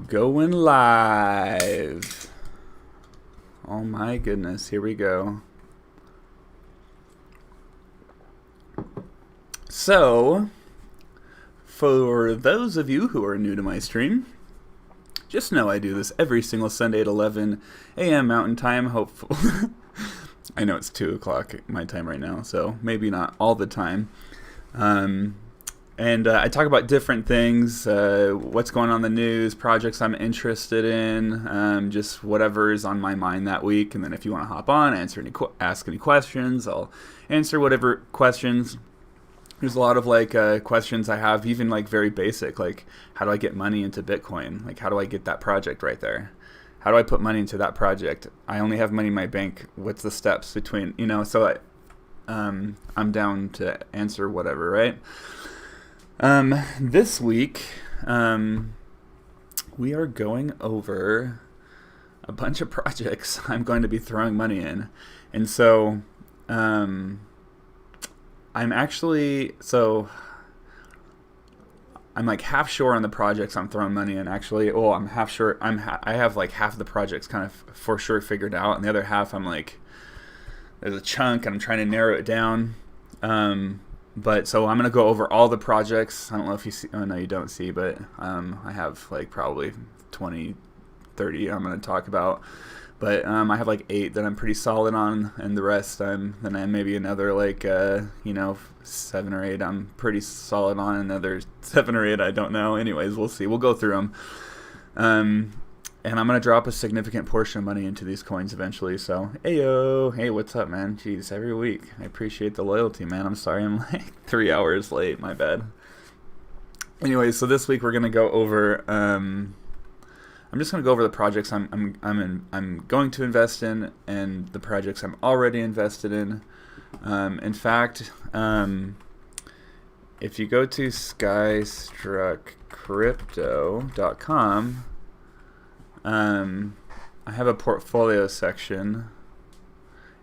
Going live. Oh my goodness, here we go. So, for those of you who are new to my stream, just know I do this every single Sunday at 11 a.m. Mountain Time, hopefully. I know it's 2 o'clock my time right now, so maybe not all the time. And I talk about different things, what's going on in the news, projects I'm interested in, just whatever is on my mind that week. And then if you want to hop on, ask any questions, I'll answer whatever questions. There's a lot of questions I have, even like very basic, like how do I get money into Bitcoin? Like how do I get that project right there? How do I put money into that project? I only have money in my bank. What's the steps between, so I'm down to answer whatever, right? This week, we are going over a bunch of projects I'm going to be throwing money in. And so, I'm like half sure on the projects I'm throwing money in, actually. Oh, I'm half sure. I have like half the projects kind of for sure figured out. And the other half, I'm like, there's a chunk and I'm trying to narrow it down. But so I'm going to go over all the projects. I don't know if you see, oh no, you don't see, but I have like probably 20, 30 I'm going to talk about. But I have like 8 that I'm pretty solid on, and the rest then I maybe another 7 or 8 I'm pretty solid on, another 7 or 8 I don't know. Anyways, we'll see. We'll go through them. And I'm going to drop a significant portion of money into these coins eventually. So, hey, what's up, man? Jeez, every week. I appreciate the loyalty, man. I'm sorry I'm like 3 hours late. My bad. Anyway, so this week we're going to go over... I'm just going to go over the projects I'm going to invest in and the projects I'm already invested in. In fact, if you go to skystruckcrypto.com, I have a portfolio section.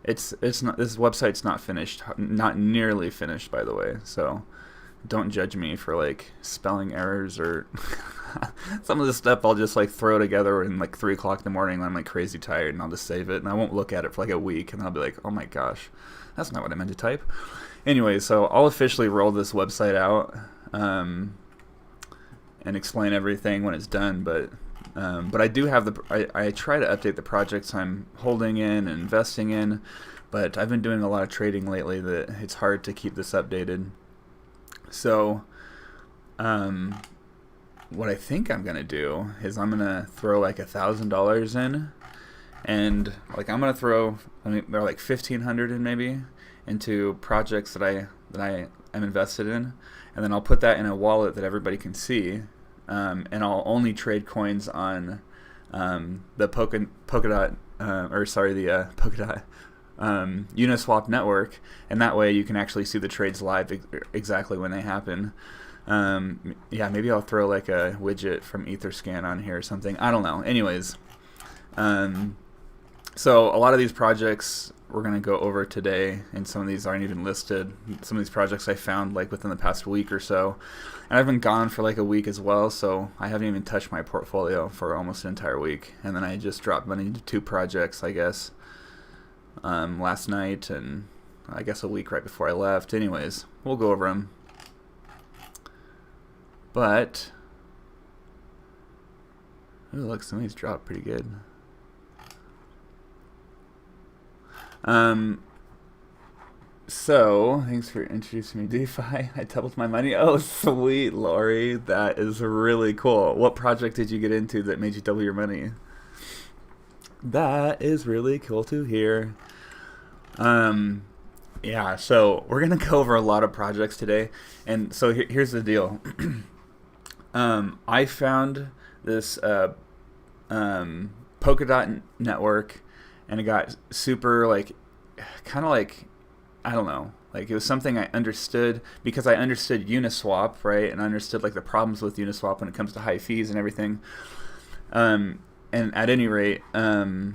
It's not, this website's not finished, not nearly finished, by the way. So don't judge me for like spelling errors or some of the stuff. I'll just like throw together in like 3 o'clock in the morning when I'm like crazy tired, and I'll just save it and I won't look at it for like a week, and I'll be like, oh my gosh, that's not what I meant to type. Anyway, so I'll officially roll this website out and explain everything when it's done, but I do have I try to update the projects I'm holding in and investing in, but I've been doing a lot of trading lately that it's hard to keep this updated. So, what I think I'm gonna do is I'm gonna throw like $1,000 in, and like I'm gonna throw, they're like 1,500 in maybe, into projects that I am invested in, and then I'll put that in a wallet that everybody can see. And I'll only trade coins on the Polkadot Uniswap network, and that way you can actually see the trades live exactly when they happen. Yeah, maybe I'll throw like a widget from Etherscan on here or something. I don't know. Anyways, so a lot of these projects we're going to go over today, and some of these aren't even listed. Some of these projects I found like within the past week or so, and I've been gone for like a week as well, so I haven't even touched my portfolio for almost an entire week. And then I just dropped money into 2 projects, I guess, last night, and I guess a week right before I left. Anyways, we'll go over them. But, ooh, look, some of these dropped pretty good. So, thanks for introducing me to DeFi. I doubled my money. Oh, sweet, Lori. That is really cool. What project did you get into that made you double your money? That is really cool to hear. Yeah, so we're going to go over a lot of projects today. And so here's the deal. I found this Polkadot network, and it got super kind of like, I don't know, like it was something I understood because I understood Uniswap, right? And I understood like the problems with Uniswap when it comes to high fees and everything. And at any rate, hold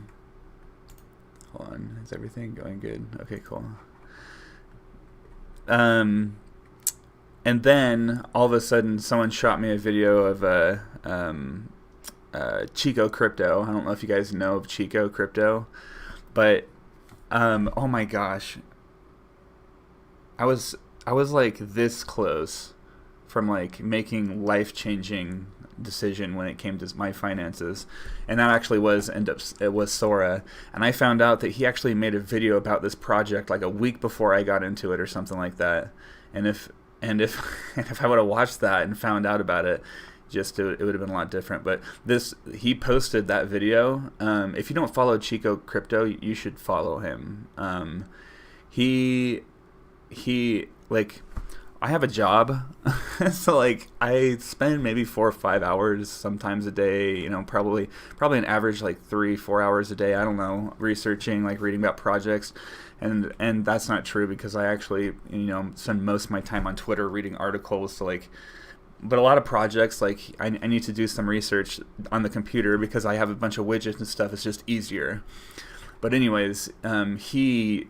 on, is everything going good? Okay, cool. And then all of a sudden someone shot me a video of Chico Crypto. I don't know if you guys know of Chico Crypto, but oh my gosh, I was like this close from like making life-changing decision when it came to my finances, and that actually it was Sora. And I found out that he actually made a video about this project like a week before I got into it or something like that. And if if I would have watched that and found out about it, it would have been a lot different. But he posted that video. If you don't follow Chico Crypto, you should follow him. He like, I have a job, so like I spend maybe 4 or 5 hours sometimes a day, you know, probably an average like 3-4 hours a day, I don't know, researching, like reading about projects. And that's not true, because I actually, you know, spend most of my time on Twitter reading articles. So like, but a lot of projects, like I need to do some research on the computer because I have a bunch of widgets and stuff. It's just easier. But anyways, he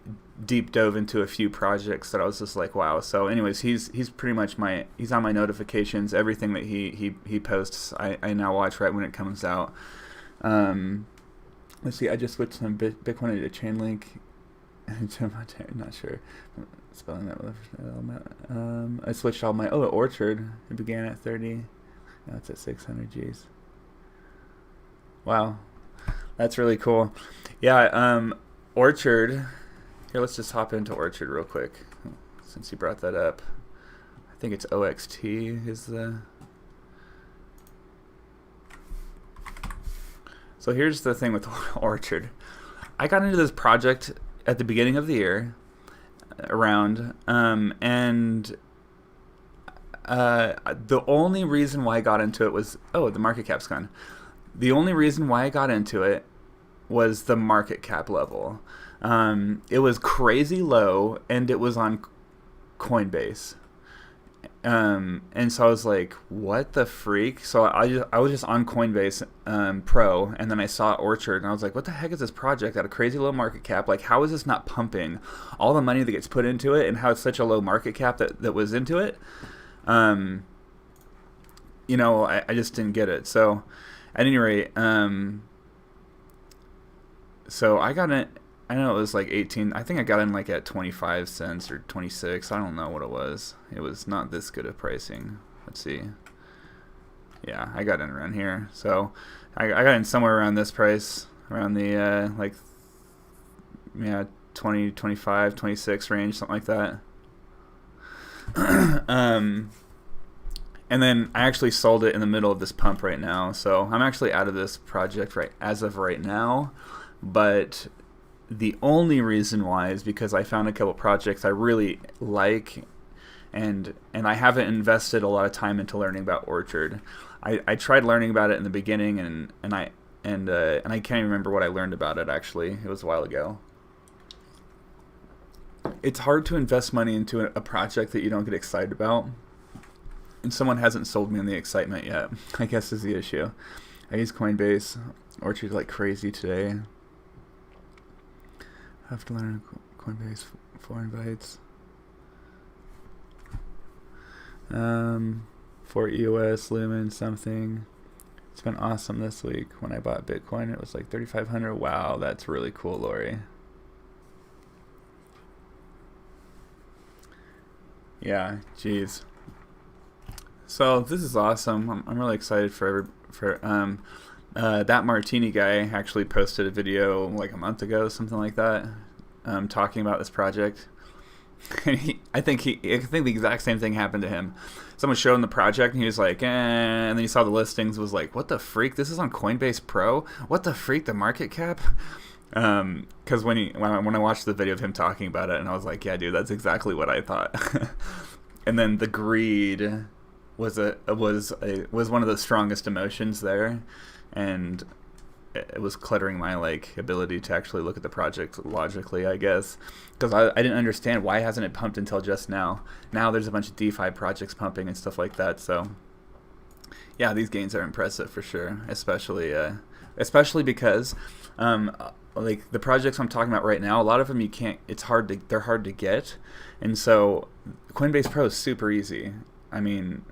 deep dove into a few projects that I was just like, wow. So anyways, he's pretty much he's on my notifications. Everything that he posts, I now watch right when it comes out. Let's see, I just switched from Bitcoin into Chainlink. Not sure spelling that. I switched all my Orchard. It began at 30. Now it's at 600 G's. Wow, that's really cool. Yeah, Orchard. Here, let's just hop into Orchard real quick, since you brought that up. I think it's OXT is the... So here's the thing with Orchard. I got into this project at the beginning of the year, around, and the only reason why I got into it was... Oh, the market cap's gone. The only reason why I got into it was the market cap level. It was crazy low, and it was on Coinbase. And so I was like, what the freak? So I was just on Coinbase Pro, and then I saw Orchard, and I was like, what the heck is this project at a crazy low market cap? Like, how is this not pumping all the money that gets put into it, and how it's such a low market cap that was into it? You know, I just didn't get it. So at any rate, so I got in, I know it was like 18. I think I got in like at 25 cents or 26. I don't know what it was. It was not this good of pricing. Let's see. Yeah, I got in around here. So I got in somewhere around this price, around the like, yeah, 20, 25, 26 range, something like that. And then I actually sold it in the middle of this pump right now. So I'm actually out of this project as of right now. But the only reason why is because I found a couple projects I really like, and I haven't invested a lot of time into learning about Orchard. I tried learning about it in the beginning, and I can't even remember what I learned about it. Actually, it was a while ago. It's hard to invest money into a project that you don't get excited about, and someone hasn't sold me on the excitement yet, I guess, is the issue. I use Coinbase. Orchard's like crazy today. I have to learn Coinbase 4 invites. For EOS, Lumen, something. It's been awesome this week. When I bought Bitcoin, it was like 3,500. Wow, that's really cool, Lori. Yeah, geez. So this is awesome. I'm really excited for that Martini guy actually posted a video like a month ago, something like that, talking about this project. And I think the exact same thing happened to him. Someone showed him the project, and he was like, and then he saw the listings, was like, what the freak? This is on Coinbase Pro? What the freak? The market cap? Because when I watched the video of him talking about it, and I was like, yeah, dude, that's exactly what I thought. And then the greed was one of the strongest emotions there, and it was cluttering my ability to actually look at the project logically, I guess, because I didn't understand why hasn't it pumped until just now. Now there's a bunch of DeFi projects pumping and stuff like that. So yeah, these gains are impressive for sure, especially because the projects I'm talking about right now, a lot of them they're hard to get, and so Coinbase Pro is super easy. I mean,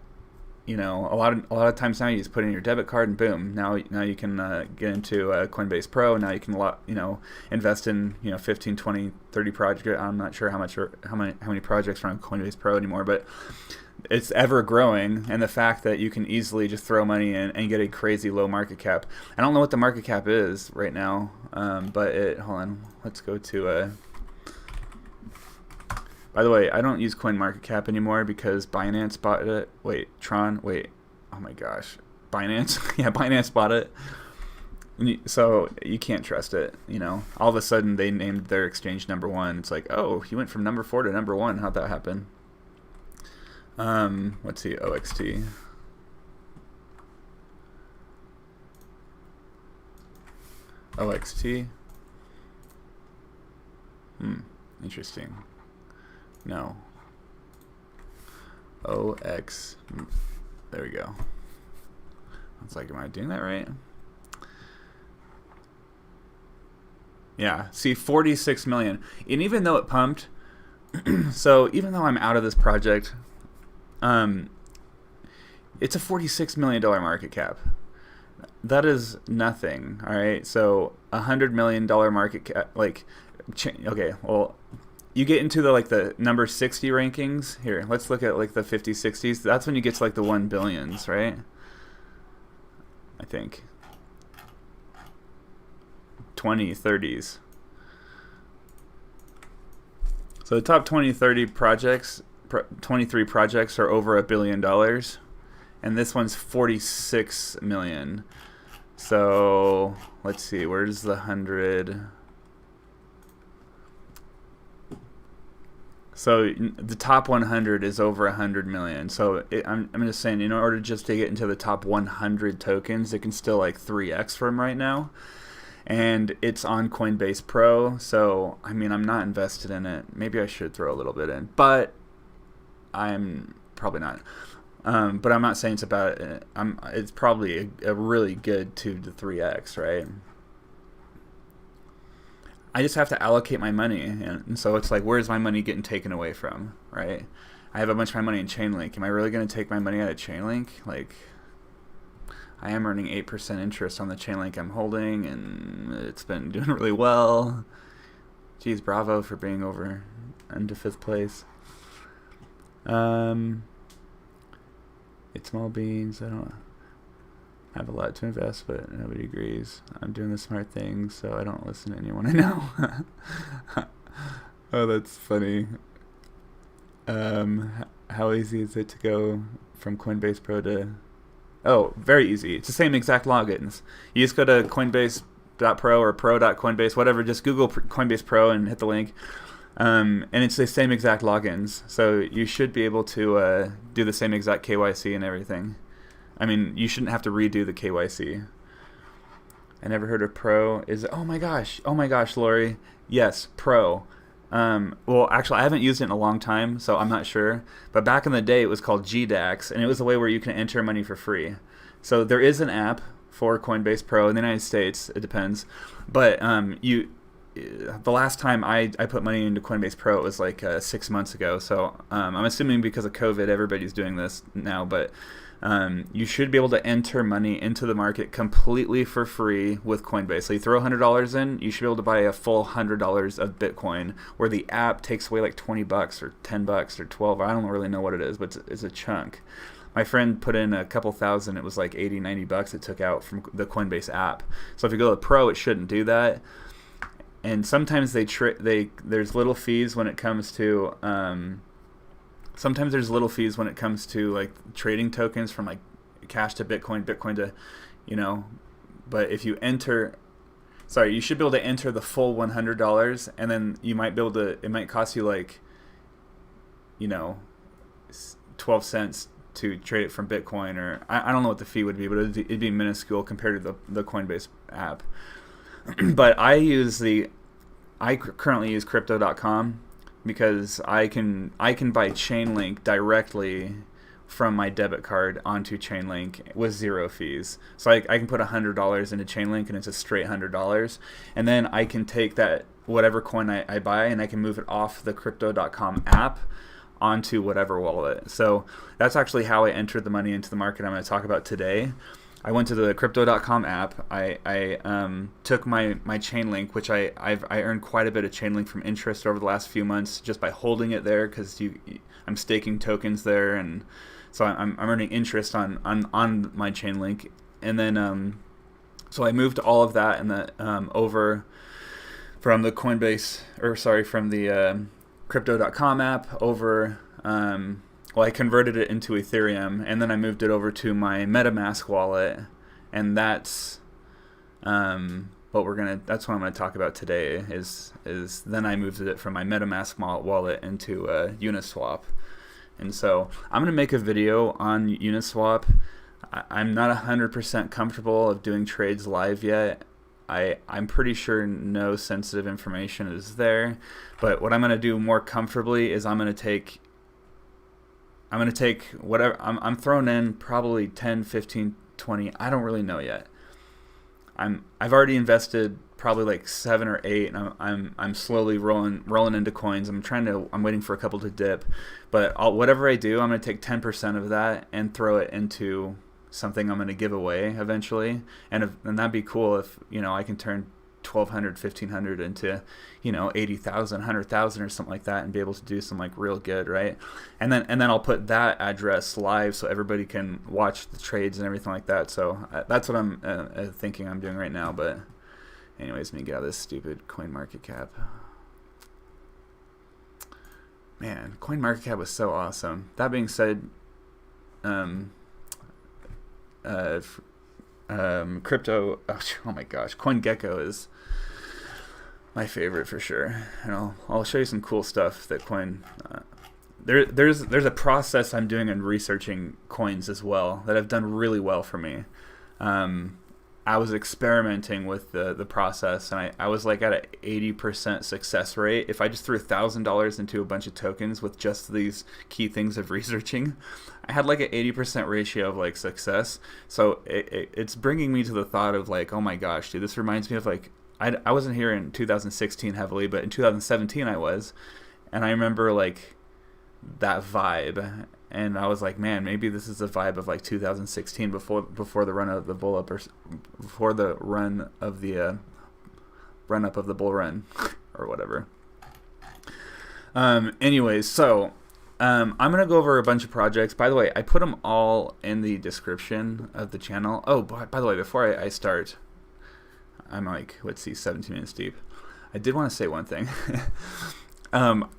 you know, a lot of times now you just put in your debit card and boom, now you can get into Coinbase Pro. Now you can, you know, invest in, you know, 15, 20, 30 projects. I'm not sure how many projects are on Coinbase Pro anymore, but it's ever growing. And the fact that you can easily just throw money in and get a crazy low market cap. I don't know what the market cap is right now, but hold on, let's go to by the way, I don't use CoinMarketCap anymore because Binance bought it. Wait, Tron? Wait. Oh my gosh. Binance? Yeah, Binance bought it. So you can't trust it, you know. All of a sudden they named their exchange #1. It's like, oh, he went from #4 to #1. How'd that happen? Let's see, OXT. OXT. Interesting. No. OX. There we go. It's like, am I doing that right? Yeah. See, 46 million. And even though it pumped, so even though I'm out of this project, it's a $46 million market cap. That is nothing. All right. So $100 million market cap, like, okay, well, you get into the number 60 rankings. Here, let's look at like the 50s, 60s. That's when you get to like the 1 billions, right? I think 20, 30s. So the top 20, 30 projects, 23 projects are over $1 billion, and this one's 46 million. So let's see, where's the 100? So the top 100 is over 100 million. So I'm just saying, in order just to get into the top 100 tokens, it can still like 3x from right now. And it's on Coinbase Pro. So, I mean, I'm not invested in it. Maybe I should throw a little bit in, but I'm probably not. But I'm not saying it's about it. It's probably a really good 2 to 3x, right? I just have to allocate my money, and so it's like, where's my money getting taken away from, right? I have a bunch of my money in Chainlink. Am I really going to take my money out of Chainlink? Like, I am earning 8% interest on the Chainlink I'm holding, and it's been doing really well. Geez, bravo for being over into 5th place. It's small beans. I don't have a lot to invest, but nobody agrees. I'm doing the smart thing, so I don't listen to anyone I know. Oh, that's funny. How easy is it to go from Coinbase Pro to... Oh, very easy. It's the same exact logins. You just go to coinbase.pro or pro.coinbase, whatever. Just Google Coinbase Pro and hit the link. And it's the same exact logins. So you should be able to do the same exact KYC and everything. I mean, you shouldn't have to redo the KYC. I never heard of Pro. Oh my gosh, Lori. Yes, Pro. Well, actually, I haven't used it in a long time, so I'm not sure. But back in the day, it was called GDAX, and it was a way where you can enter money for free. So there is an app for Coinbase Pro in the United States. It depends. But the last time I put money into Coinbase Pro, it was like 6 months ago. So I'm assuming because of COVID, everybody's doing this now. But you should be able to enter money into the market completely for free with Coinbase. So you throw $100 in, you should be able to buy a full $100 of Bitcoin, where the app takes away like $20 or $10 or $12. I don't really know what it is, but it's a chunk. My friend put in a couple thousand. It was like $80, $90 it took out from the Coinbase app. So if you go to Pro, it shouldn't do that. And sometimes there's little fees when it comes to like trading tokens from like cash to Bitcoin to, you know. But if you you should be able to enter the full $100, and then you might be able to. It might cost you like, you know, 12 cents to trade it from Bitcoin, or I don't know what the fee would be, but it'd be minuscule compared to the Coinbase app. But I currently use crypto.com because I can buy Chainlink directly from my debit card onto Chainlink with 0 fees. So I can put $100 into Chainlink and it's a straight $100, and then I can take that whatever coin I buy and I can move it off the crypto.com app onto whatever wallet. So that's actually how I entered the money into the market I'm going to talk about today. I went to the crypto.com app. I took my chain link, which I earned quite a bit of chain link from interest over the last few months just by holding it there, because I'm staking tokens there, and so I'm earning interest on my chain link. And then so I moved all of that and over from the Coinbase, or sorry, from the crypto.com app over. Well, I converted it into Ethereum, and then I moved it over to my MetaMask wallet, and that's what I'm gonna talk about today. Is then I moved it from my MetaMask wallet into Uniswap, and so I'm gonna make a video on Uniswap. I'm not 100% comfortable of doing trades live yet. I'm pretty sure no sensitive information is there, but what I'm gonna do more comfortably is I'm gonna take whatever, I'm throwing in probably 10, 15, 20, I don't really know yet. I've already invested probably like 7 or 8, and I'm slowly rolling into coins. I'm waiting for a couple to dip, but whatever I do, I'm going to take 10% of that and throw it into something I'm going to give away eventually, and that'd be cool if, you know, I can turn 1,200, 1,500 into, you know, 80,000, 100,000 or something like that, and be able to do some like real good, right? And then I'll put that address live so everybody can watch the trades and everything like that. So that's what I'm thinking I'm doing right now. But anyways, let me get out of this stupid CoinMarketCap. Man, CoinMarketCap was so awesome. That being said, crypto, oh my gosh, CoinGecko is my favorite for sure, and I'll show you some cool stuff that there's a process I'm doing in researching coins as well that have done really well for me. I was experimenting with the process, and I was like at an 80% success rate. If I just threw $1,000 into a bunch of tokens with just these key things of researching, I had like an 80% ratio of like success. So it's bringing me to the thought of like, oh my gosh, dude, this reminds me of like, I wasn't here in 2016 heavily, but in 2017 I was, and I remember like that vibe. And I was like, man, maybe this is the vibe of like 2016 before the run of the bull up, or before the run of the run up of the bull run, or whatever. Anyways, so I'm gonna go over a bunch of projects. By the way, I put them all in the description of the channel. Oh, by the way, before I start, I'm like, let's see, 17 minutes deep. I did want to say one thing.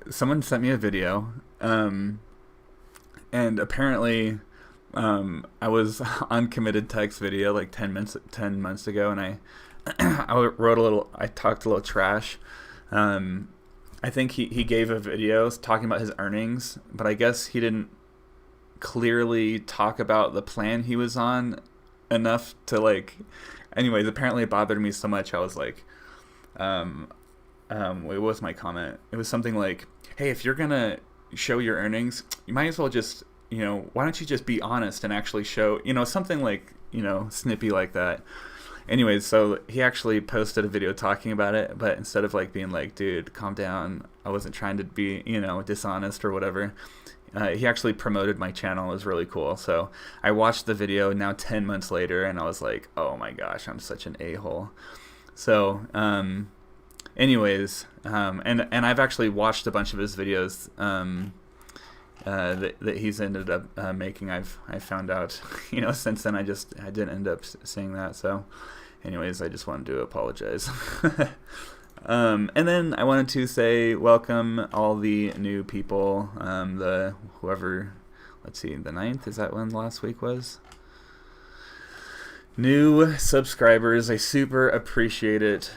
Someone sent me a video. And apparently, I was on Committed Text video like 10 months ago, and I talked a little trash. I think he gave a video talking about his earnings, but I guess he didn't clearly talk about the plan he was on enough to like. Anyways, apparently it bothered me so much. I was like, what was my comment? It was something like, hey, if you're gonna show your earnings, you might as well just, you know, why don't you just be honest and actually show, you know, something like, you know, snippy like that. Anyways, so he actually posted a video talking about it, but instead of like being like, dude, calm down, I wasn't trying to be, you know, dishonest or whatever, he actually promoted my channel. It was really cool. So I watched the video now 10 months later, and I was like, oh my gosh, I'm such an a-hole. So anyways, and I've actually watched a bunch of his videos that he's ended up making. I found out, you know, since then I didn't end up seeing that. So anyways, I just wanted to apologize. And then I wanted to say welcome all the new people, let's see, the 9th, is that when last week was? New subscribers, I super appreciate it.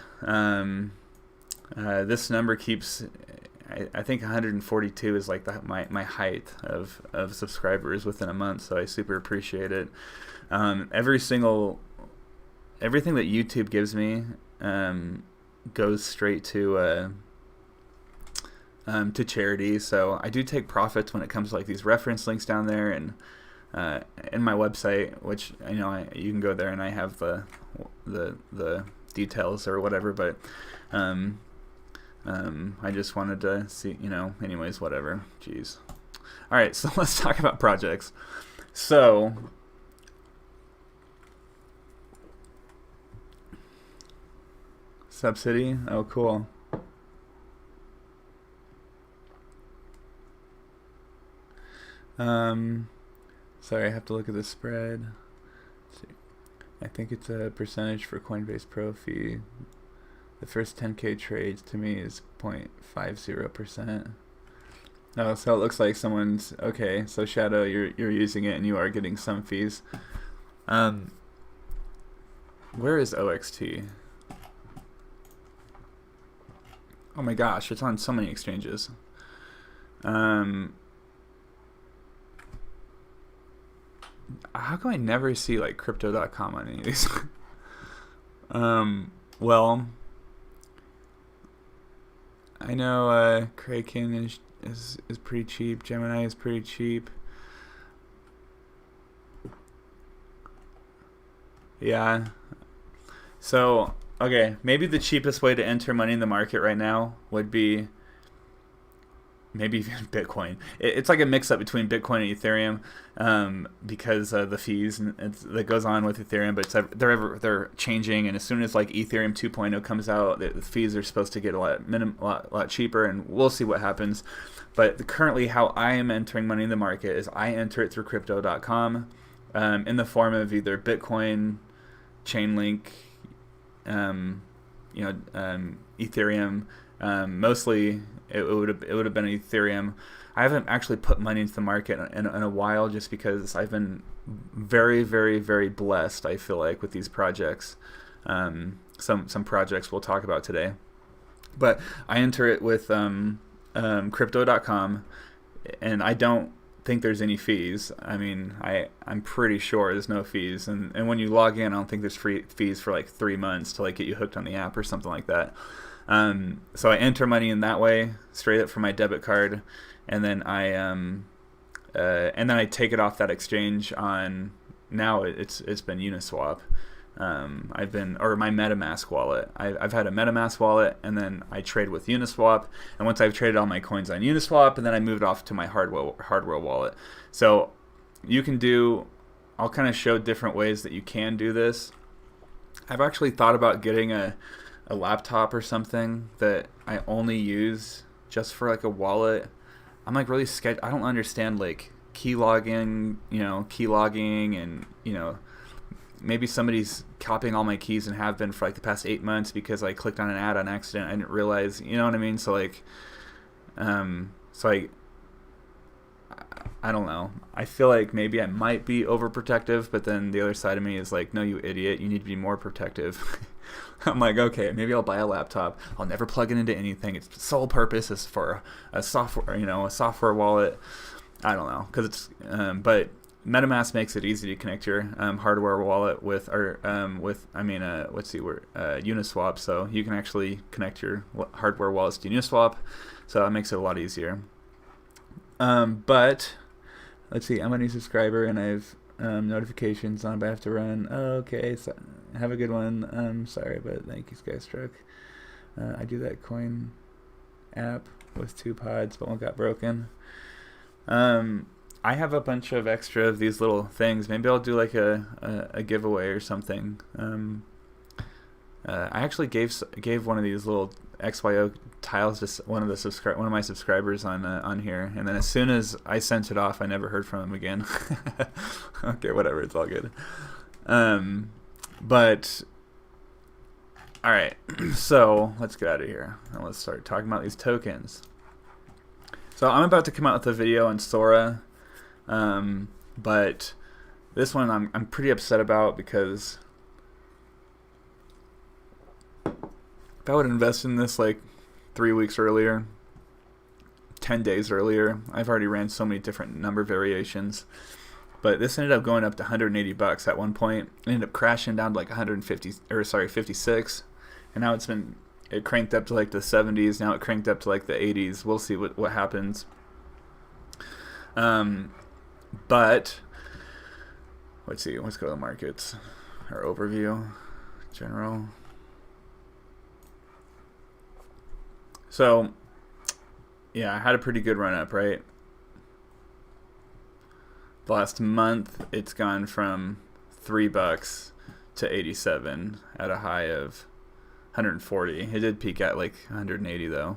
This number keeps, I think 142 is like my height of subscribers within a month, so I super appreciate it. Everything that YouTube gives me goes straight to charity. So I do take profits when it comes to like these reference links down there, and in my website, which, you know, you can go there and I have the details or whatever, but I just wanted to see, you know, anyways, whatever. Jeez. All right, so let's talk about projects. So subsidy, oh cool. Sorry, I have to look at the spread. Let's see. I think it's a percentage for Coinbase Pro fee. The first 10K trades to me is 0.50%. Oh, so it looks like someone's okay. So Shadow, you're using it and you are getting some fees. Where is OXT? Oh my gosh, it's on so many exchanges. How come I never see like crypto.com on any of these? Well, I know Kraken is pretty cheap. Gemini is pretty cheap. Yeah. So, okay, maybe the cheapest way to enter money in the market right now would be maybe even Bitcoin. It's like a mix-up between Bitcoin and Ethereum because the fees that goes on with Ethereum, but they're changing, and as soon as like Ethereum 2.0 comes out, the fees are supposed to get a lot cheaper, and we'll see what happens. But currently, how I am entering money in the market is I enter it through crypto.com in the form of either Bitcoin, Chainlink, Ethereum. Mostly it would have been Ethereum. I haven't actually put money into the market in a while, just because I've been very, very, very blessed, I feel like, with these projects. Some projects we'll talk about today. But I enter it with crypto.com, and I don't think there's any fees. I mean, I'm pretty sure there's no fees. And when you log in, I don't think there's fees for like 3 months to like get you hooked on the app or something like that. So I enter money in that way, straight up from my debit card, and then I take it off that exchange on, now it's been Uniswap. Or my MetaMask wallet. I've had a MetaMask wallet, and then I trade with Uniswap, and once I've traded all my coins on Uniswap, and then I moved off to my hardware wallet. So you can I'll kind of show different ways that you can do this. I've actually thought about getting a laptop or something that I only use just for like a wallet. I'm like really scared. I don't understand like key logging, and maybe somebody's copying all my keys and have been for like the past 8 months because I clicked on an ad on accident. I didn't realize, you know what I mean? So like, I don't know. I feel like maybe I might be overprotective, but then the other side of me is like, no, you idiot. You need to be more protective. I'm like, okay, maybe I'll buy a laptop. I'll never plug it into anything. Its sole purpose is for a software, a software wallet. I don't know, because it's, but MetaMask makes it easy to connect your hardware wallet with Uniswap. So you can actually connect your hardware wallets to Uniswap. So that makes it a lot easier. But let's see, I'm a new subscriber and I have notifications on, but I have to run. Oh, okay, so have a good one. Sorry, but thank you, Skystruck. I do that coin app with 2 pods, but one got broken. I have a bunch of extra of these little things. Maybe I'll do like a giveaway or something. I actually gave one of these little XYO tiles to one of my subscribers on here, and then as soon as I sent it off, I never heard from him again. Okay, whatever, it's all good. But all right, so let's get out of here and let's start talking about these tokens. So I'm about to come out with a video on Sora, but this one I'm pretty upset about, because if I would invest in this like 3 weeks earlier, 10 days earlier, I've already ran so many different number variations, but this ended up going up to $180 at one point. It ended up crashing down to like 56, and now it cranked up to like the 70s. Now it cranked up to like the 80s. We'll see what happens. But let's see. Let's go to the markets. Our overview, general. So, yeah, I had a pretty good run up, right? the last month, it's gone from $3 to 87 at a high of 140. It did peak at like 180 though.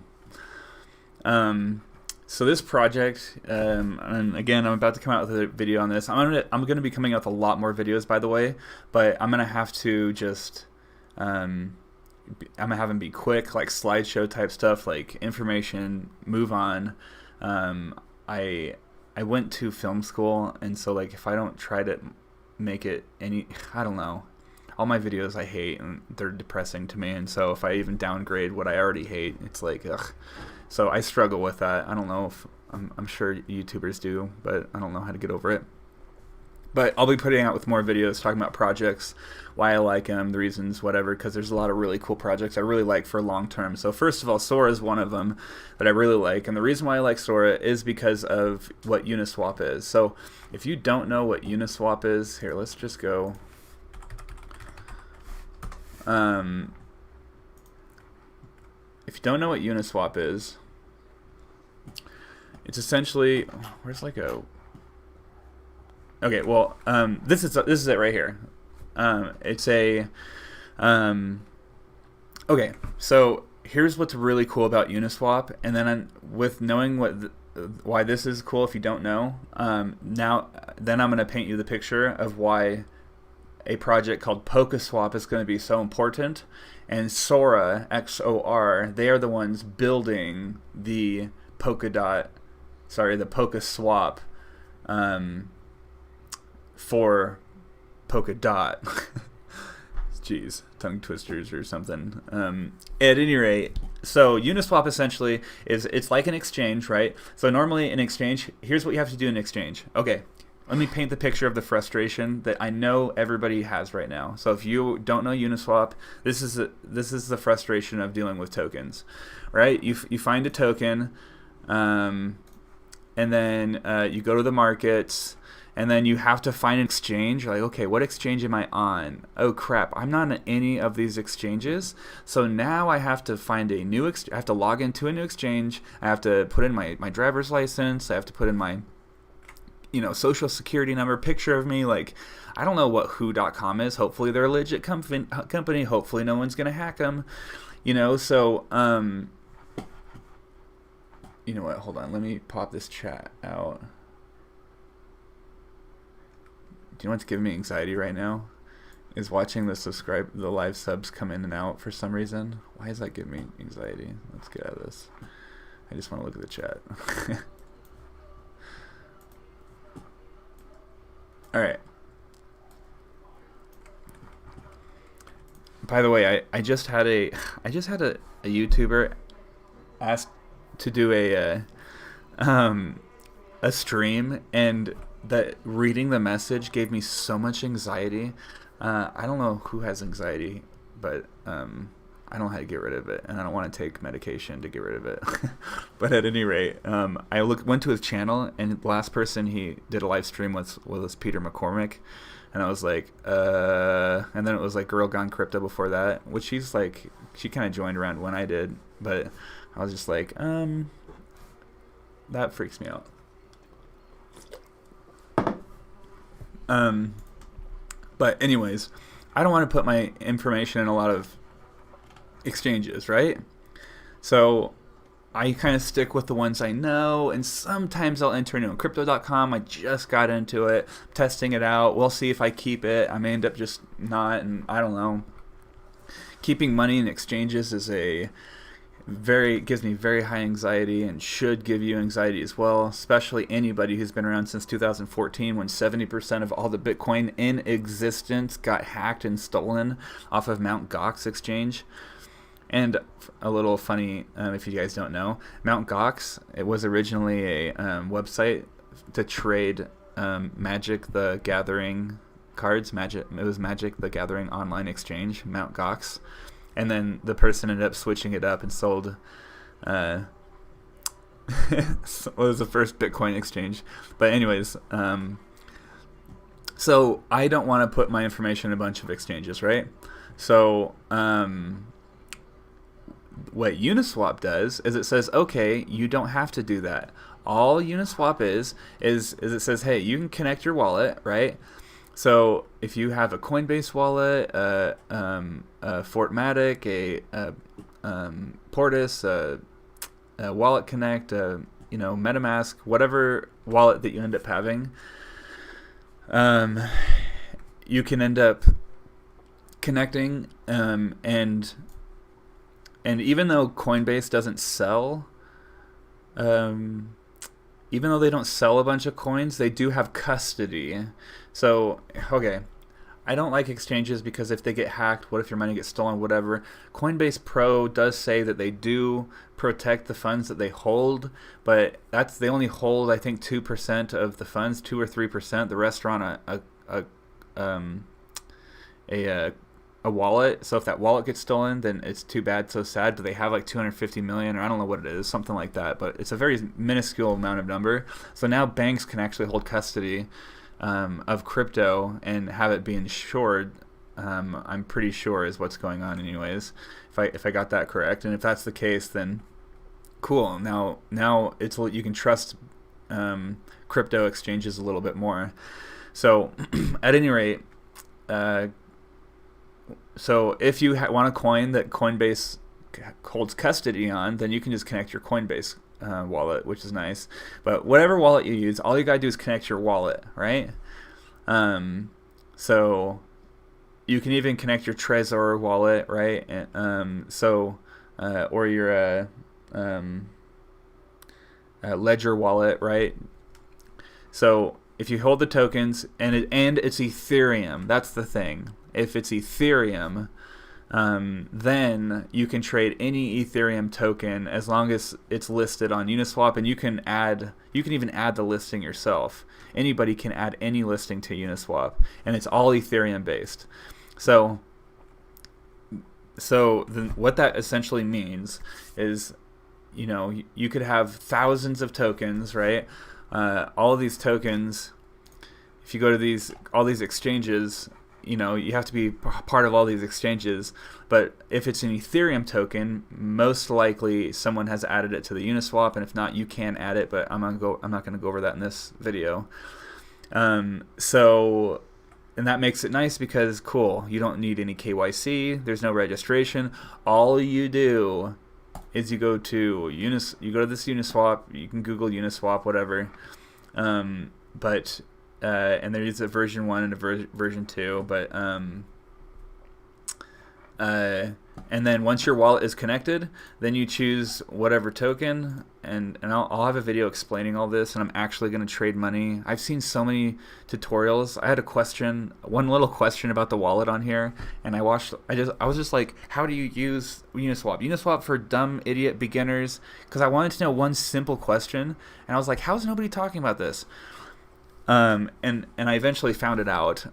So this project, and again, I'm about to come out with a video on this. I'm gonna be coming out with a lot more videos, by the way, but I'm gonna have to just, I'm gonna have them be quick, like slideshow type stuff, like information, move on. I went to film school, and so like if I don't try to make it any, I don't know, all my videos I hate and they're depressing to me, and so if I even downgrade what I already hate, it's like ugh. So I struggle with that. I don't know if I'm sure YouTubers do, but I don't know how to get over it. But I'll be putting out with more videos talking about projects, why I like them, the reasons, whatever, because there's a lot of really cool projects I really like for long term. So first of all, Sora is one of them that I really like, and the reason why I like Sora is because of what Uniswap is. So if you don't know what Uniswap is, here, let's just go. If you don't know what Uniswap is, it's essentially, where's like a, okay, well, this is it right here. It's a, okay, so here's what's really cool about Uniswap, and then with knowing why this is cool, if you don't know, then I'm gonna paint you the picture of why a project called PokeSwap is going to be so important, and Sora XOR, they are the ones building the PokeSwap for Polkadot. Jeez, tongue twisters or something. At any rate, so Uniswap essentially it's like an exchange, right? So normally an exchange, here's what you have to do in exchange. Okay. Let me paint the picture of the frustration that I know everybody has right now. So if you don't know Uniswap, this is the frustration of dealing with tokens, right? You find a token, and then you go to the markets, and then you have to find an exchange. You're like, okay, what exchange am I on? Oh crap, I'm not on any of these exchanges. So now I have to find a new. I have to log into a new exchange. I have to put in my driver's license. I have to put in my social security number, picture of me. Like, I don't know what who.com is. Hopefully they're a legit company. Hopefully no one's going to hack them. So, you know what? Hold on. Let me pop this chat out. Do you know what's giving me anxiety right now? Is watching the live subs come in and out for some reason. Why is that giving me anxiety? Let's get out of this. I just want to look at the chat. All right. By the way, I just had a YouTuber ask to do a stream, and that reading the message gave me so much anxiety. I don't know who has anxiety, but I don't know how to get rid of it, and I don't want to take medication to get rid of it. But at any rate, I went to his channel, and the last person he did a live stream was Peter McCormick, and I was like, and then it was like Girl Gone Crypto before that, which she kind of joined around when I did, but I was just like, that freaks me out. But anyways, I don't want to put my information in a lot of exchanges, right? So I kind of stick with the ones I know, and sometimes I'll enter into crypto.com. I just got into it, testing it out. We'll see if I keep it. I may end up just not, and I don't know. Keeping money in exchanges is gives me very high anxiety, and should give you anxiety as well, especially anybody who's been around since 2014, when 70% of all the Bitcoin in existence got hacked and stolen off of Mt. Gox exchange. And a little funny, if you guys don't know, Mt. Gox, it was originally a website to trade Magic the Gathering cards. It was Magic the Gathering online exchange, Mt. Gox. And then the person ended up switching it up and sold, it was the first Bitcoin exchange. But anyways, so I don't want to put my information in a bunch of exchanges, right? So what Uniswap does is it says, okay, you don't have to do that. All Uniswap is it says, hey, you can connect your wallet, right? So if you have a Coinbase wallet, a Fortmatic, a Portis, a Wallet Connect, you know, MetaMask, whatever wallet that you end up having, you can end up connecting, and even though Coinbase doesn't sell, even though they don't sell a bunch of coins, they do have custody. So, okay, I don't like exchanges because if they get hacked, what if your money gets stolen, whatever. Coinbase Pro does say that they do protect the funds that they hold, but they only hold, I think, 2% of the funds, 2 or 3%. The rest are on a wallet. So if that wallet gets stolen, then it's too bad, so sad. But they have like 250 million, or I don't know what it is, something like that. But it's a very minuscule amount of number. So now banks can actually hold custody of crypto and have it be insured. I'm pretty sure is what's going on, anyways. If I got that correct, and if that's the case, then cool. Now it's you can trust crypto exchanges a little bit more. So at any rate. So if you want a coin that Coinbase holds custody on, then you can just connect your Coinbase wallet, which is nice. But whatever wallet you use, all you gotta do is connect your wallet, right? So you can even connect your Trezor wallet, right? And, or your Ledger wallet, right? So if you hold the tokens, and it's Ethereum, that's the thing. If it's Ethereum, then you can trade any Ethereum token as long as it's listed on Uniswap, and you can even add the listing yourself. Anybody can add any listing to Uniswap, and it's all Ethereum based. So what that essentially means is, you know, you could have thousands of tokens, right? All of these tokens, if you go to all these exchanges, you know, you have to be part of all these exchanges. But if it's an Ethereum token, most likely someone has added it to the Uniswap, and if not, you can add it. But I'm not going to go over that in this video. And that makes it nice because, cool, you don't need any KYC. There's no registration. All you do is you go to this Uniswap. You can Google Uniswap, whatever. And there is a version 1 and a version 2, but and then once your wallet is connected, then you choose whatever token, and I'll have a video explaining all this, and I'm actually going to trade money. I've seen so many tutorials. I had one little question about the wallet on here, and I was just like, how do you use Uniswap? Uniswap for dumb idiot beginners, because I wanted to know one simple question, and I was like, how's nobody talking about this? And I eventually found it out,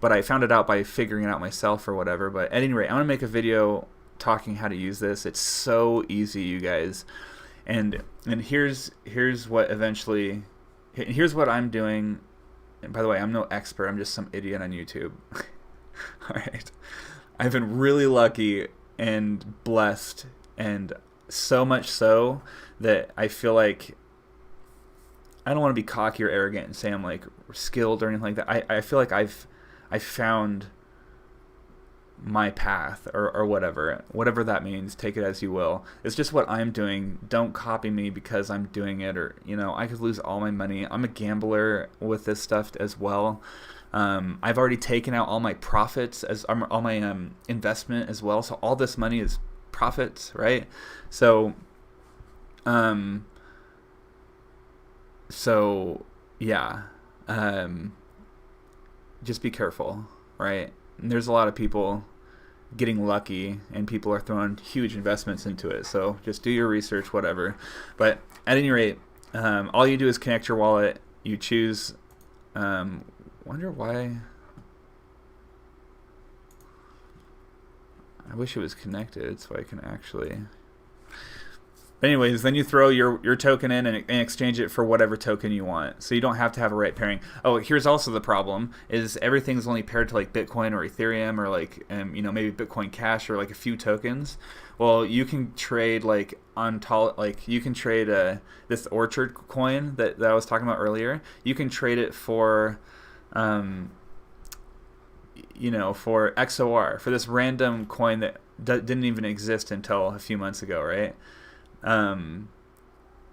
but I found it out by figuring it out myself or whatever. But at any rate, I'm gonna make a video talking how to use this. It's so easy, you guys. And here's what I'm doing. And by the way, I'm no expert. I'm just some idiot on YouTube. All right, I've been really lucky and blessed, and so much so that I feel like, I don't want to be cocky or arrogant and say I'm like skilled or anything like that. I feel like I've found my path or whatever that means. Take it as you will. It's just what I'm doing. Don't copy me because I'm doing it, or, you know, I could lose all my money. I'm a gambler with this stuff as well. I've already taken out all my profits all my investment as well. So all this money is profits, right? So yeah, just be careful, right? And there's a lot of people getting lucky, and people are throwing huge investments into it. So just do your research, whatever. But at any rate, all you do is connect your wallet. You choose. Wonder why. I wish it was connected so I can actually. But anyways, then you throw your token in and exchange it for whatever token you want. So you don't have to have a right pairing. Oh, here's also the problem: is everything's only paired to like Bitcoin or Ethereum or like maybe Bitcoin Cash or like a few tokens. Well, you can trade like you can trade this Orchard coin that I was talking about earlier. You can trade it for for XOR, for this random coin that didn't even exist until a few months ago, right?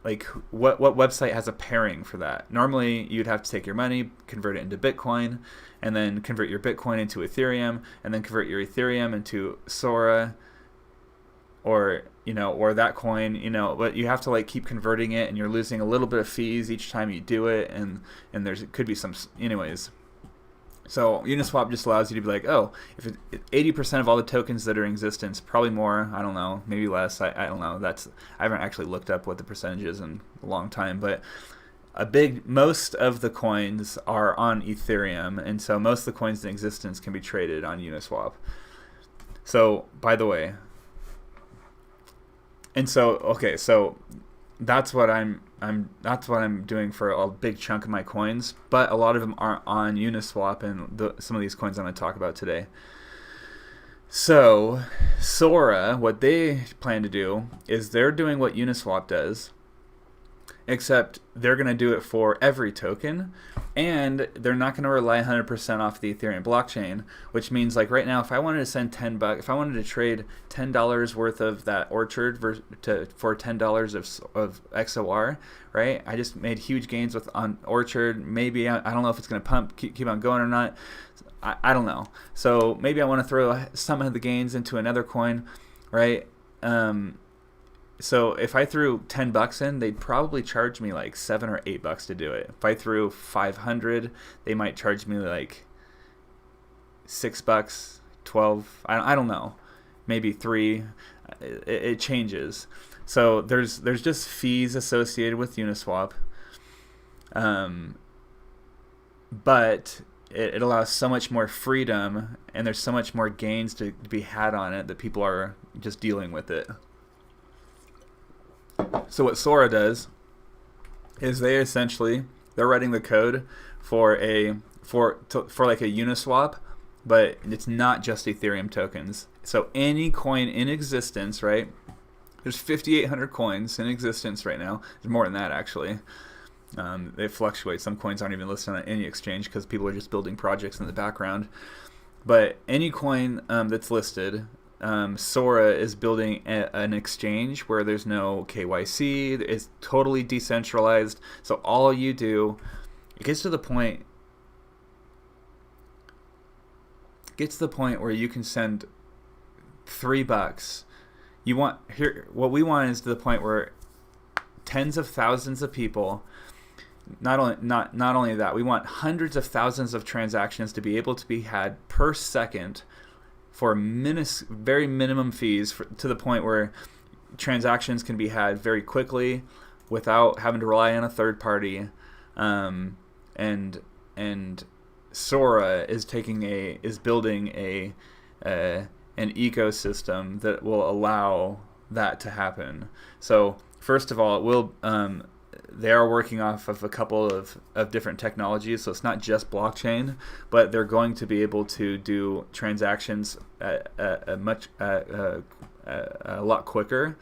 Like what website has a pairing for that? Normally you'd have to take your money, convert it into Bitcoin, and then convert your Bitcoin into Ethereum, and then convert your Ethereum into Sora, or that coin, but you have to like keep converting it, and you're losing a little bit of fees each time you do it, and could be some anyways. So Uniswap just allows you to be like, oh, if 80% of all the tokens that are in existence, probably more, I don't know, maybe less, I don't know. I haven't actually looked up what the percentage is in a long time, but most of the coins are on Ethereum, and so most of the coins in existence can be traded on Uniswap. So, by the way, and so okay, so that's what I'm doing for a big chunk of my coins, but a lot of them aren't on Uniswap, and some of these coins I'm going to talk about today. So Sora, what they plan to do is they're doing what Uniswap does, except they're going to do it for every token, and they're not going to rely 100% off the Ethereum blockchain, which means like right now, if I wanted to send $10, if I wanted to trade $10 worth of that Orchard for $10 of XOR, right? I just made huge gains on Orchard. Maybe I don't know if it's going to keep on going or not. I don't know. So maybe I want to throw some of the gains into another coin, right? So if I threw $10 in, they'd probably charge me like $7 or $8 to do it. If I threw 500, they might charge me like $6, 12. I don't know, maybe $3. It changes. So there's just fees associated with Uniswap, but it allows so much more freedom, and there's so much more gains to be had on it that people are just dealing with it. So what Sora does is they're writing the code for like a Uniswap, but it's not just Ethereum tokens. So any coin in existence, right? There's 5,800 coins in existence right now. There's more than that actually. They fluctuate. Some coins aren't even listed on any exchange because people are just building projects in the background. But any coin that's listed, Sora is building an exchange where there's no KYC. It's totally decentralized. So all you do, it gets to the point where you can send $3. What we want is to the point where tens of thousands of people. Not only that, we want hundreds of thousands of transactions to be able to be had per second for very minimum fees, to the point where transactions can be had very quickly without having to rely on a third party. And Sora is building an ecosystem that will allow that to happen. So first of all, it will. They are working off of a couple of different technologies, so it's not just blockchain, but they're going to be able to do transactions a lot quicker.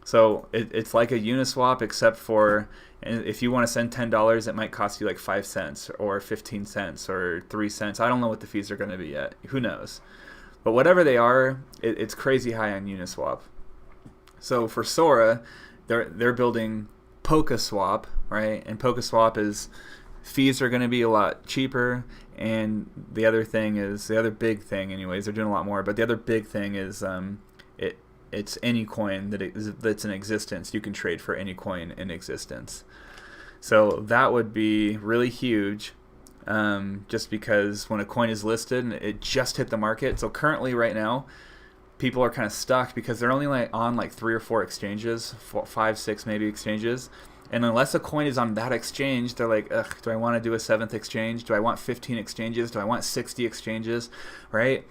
So it's like a Uniswap, except for if you want to send $10, it might cost you like 5 cents or 15 cents or 3 cents. I don't know what the fees are going to be yet. Who knows? But whatever they are, it's crazy high on Uniswap. So for Sora, they're building PokeSwap, right? And PokeSwap fees are going to be a lot cheaper, and the other big thing, anyways, they're doing a lot more, but the other big thing is it's any coin that's in existence. You can trade for any coin in existence. So that would be really huge, just because when a coin is listed and it just hit the market. So currently right now, people are kind of stuck because they're only on 3 or 4 exchanges, 5, 6 maybe exchanges. And unless a coin is on that exchange, they're like, ugh, do I want to do a 7th exchange? Do I want 15 exchanges? Do I want 60 exchanges? Right?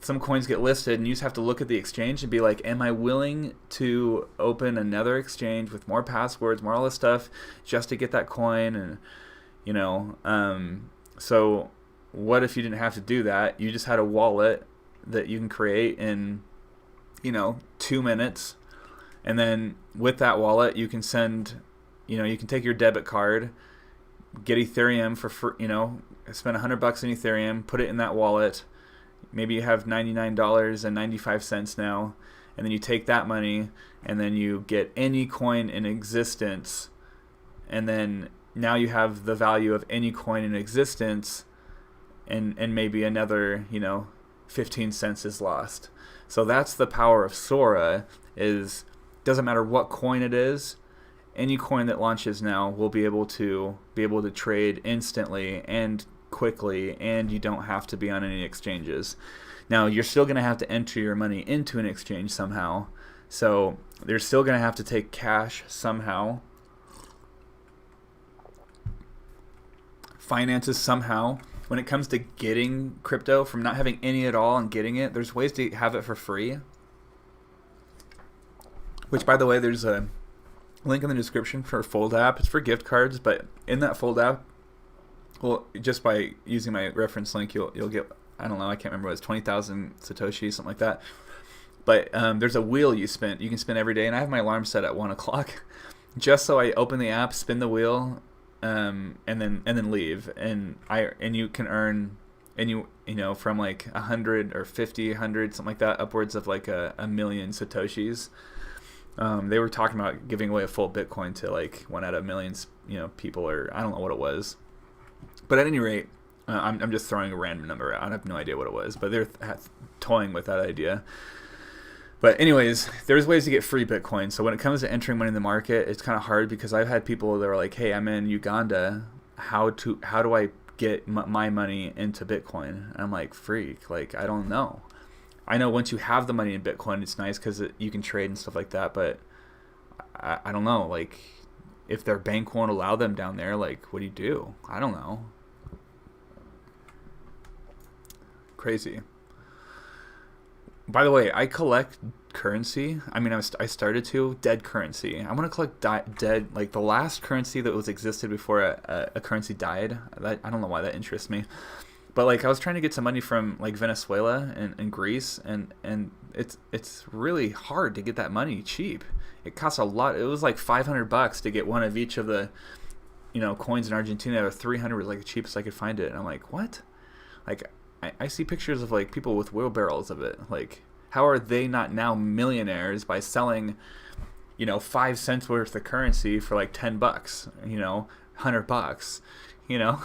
some coins get listed, and you just have to look at the exchange and be like, am I willing to open another exchange with more passwords, more all this stuff, just to get that coin? And you know, so what if you didn't have to do that? You just had a wallet that you can create in, you know, 2 minutes, and then with that wallet you can send, you know, you can take your debit card, get Ethereum for free, you know, spend $100 in Ethereum, put it in that wallet. Maybe you have $99.95 now, and then you take that money and then you get any coin in existence, and then now you have the value of any coin in existence, and maybe another, you know, 15 cents is lost. So that's the power of Sora. Is doesn't matter what coin it is, any coin that launches now will be able to trade instantly and quickly, and you don't have to be on any exchanges. Now you're still going to have to enter your money into an exchange somehow, so they're still going to have to take cash somehow, finances somehow. When it comes to getting crypto, from not having any at all and getting it, there's ways to have it for free, which, by the way, there's a link in the description for a Fold app. It's for gift cards, but in that Fold app, well, just by using my reference link, you'll get, I don't know, I can't remember what it was, 20,000 Satoshi, something like that. But there's a wheel you can spin every day, and I have my alarm set at 1 o'clock, just so I open the app, spin the wheel, and then leave, and you can earn, and you know, from like 100 or 50, 100, something like that, upwards of like a million Satoshis. They were talking about giving away a full Bitcoin to like 1 out of millions, you know, people, or I don't know what it was. But at any rate, I'm just throwing a random number out. I have no idea what it was, but they're toying with that idea. But anyways, there's ways to get free Bitcoin. So when it comes to entering money in the market, it's kind of hard, because I've had people that are like, hey, I'm in Uganda. How do I get my money into Bitcoin? And I'm like, freak, like, I don't know. I know once you have the money in Bitcoin, it's nice because you can trade and stuff like that. But I don't know, like, if their bank won't allow them down there, like, what do you do? I don't know. Crazy. By the way, I collect currency. I mean, I started to dead currency. I want to collect dead, like the last currency that was existed before a currency died. I don't know why that interests me, but like I was trying to get some money from like Venezuela and Greece, and it's really hard to get that money cheap. It costs a lot. It was like $500 to get one of each of the, you know, coins in Argentina. Or 300 was like the cheapest I could find it, and I'm like, what? Like, I see pictures of like people with wheelbarrows of it. Like, how are they not now millionaires by selling, you know, 5 cents worth of currency for like $10, you know, $100, you know,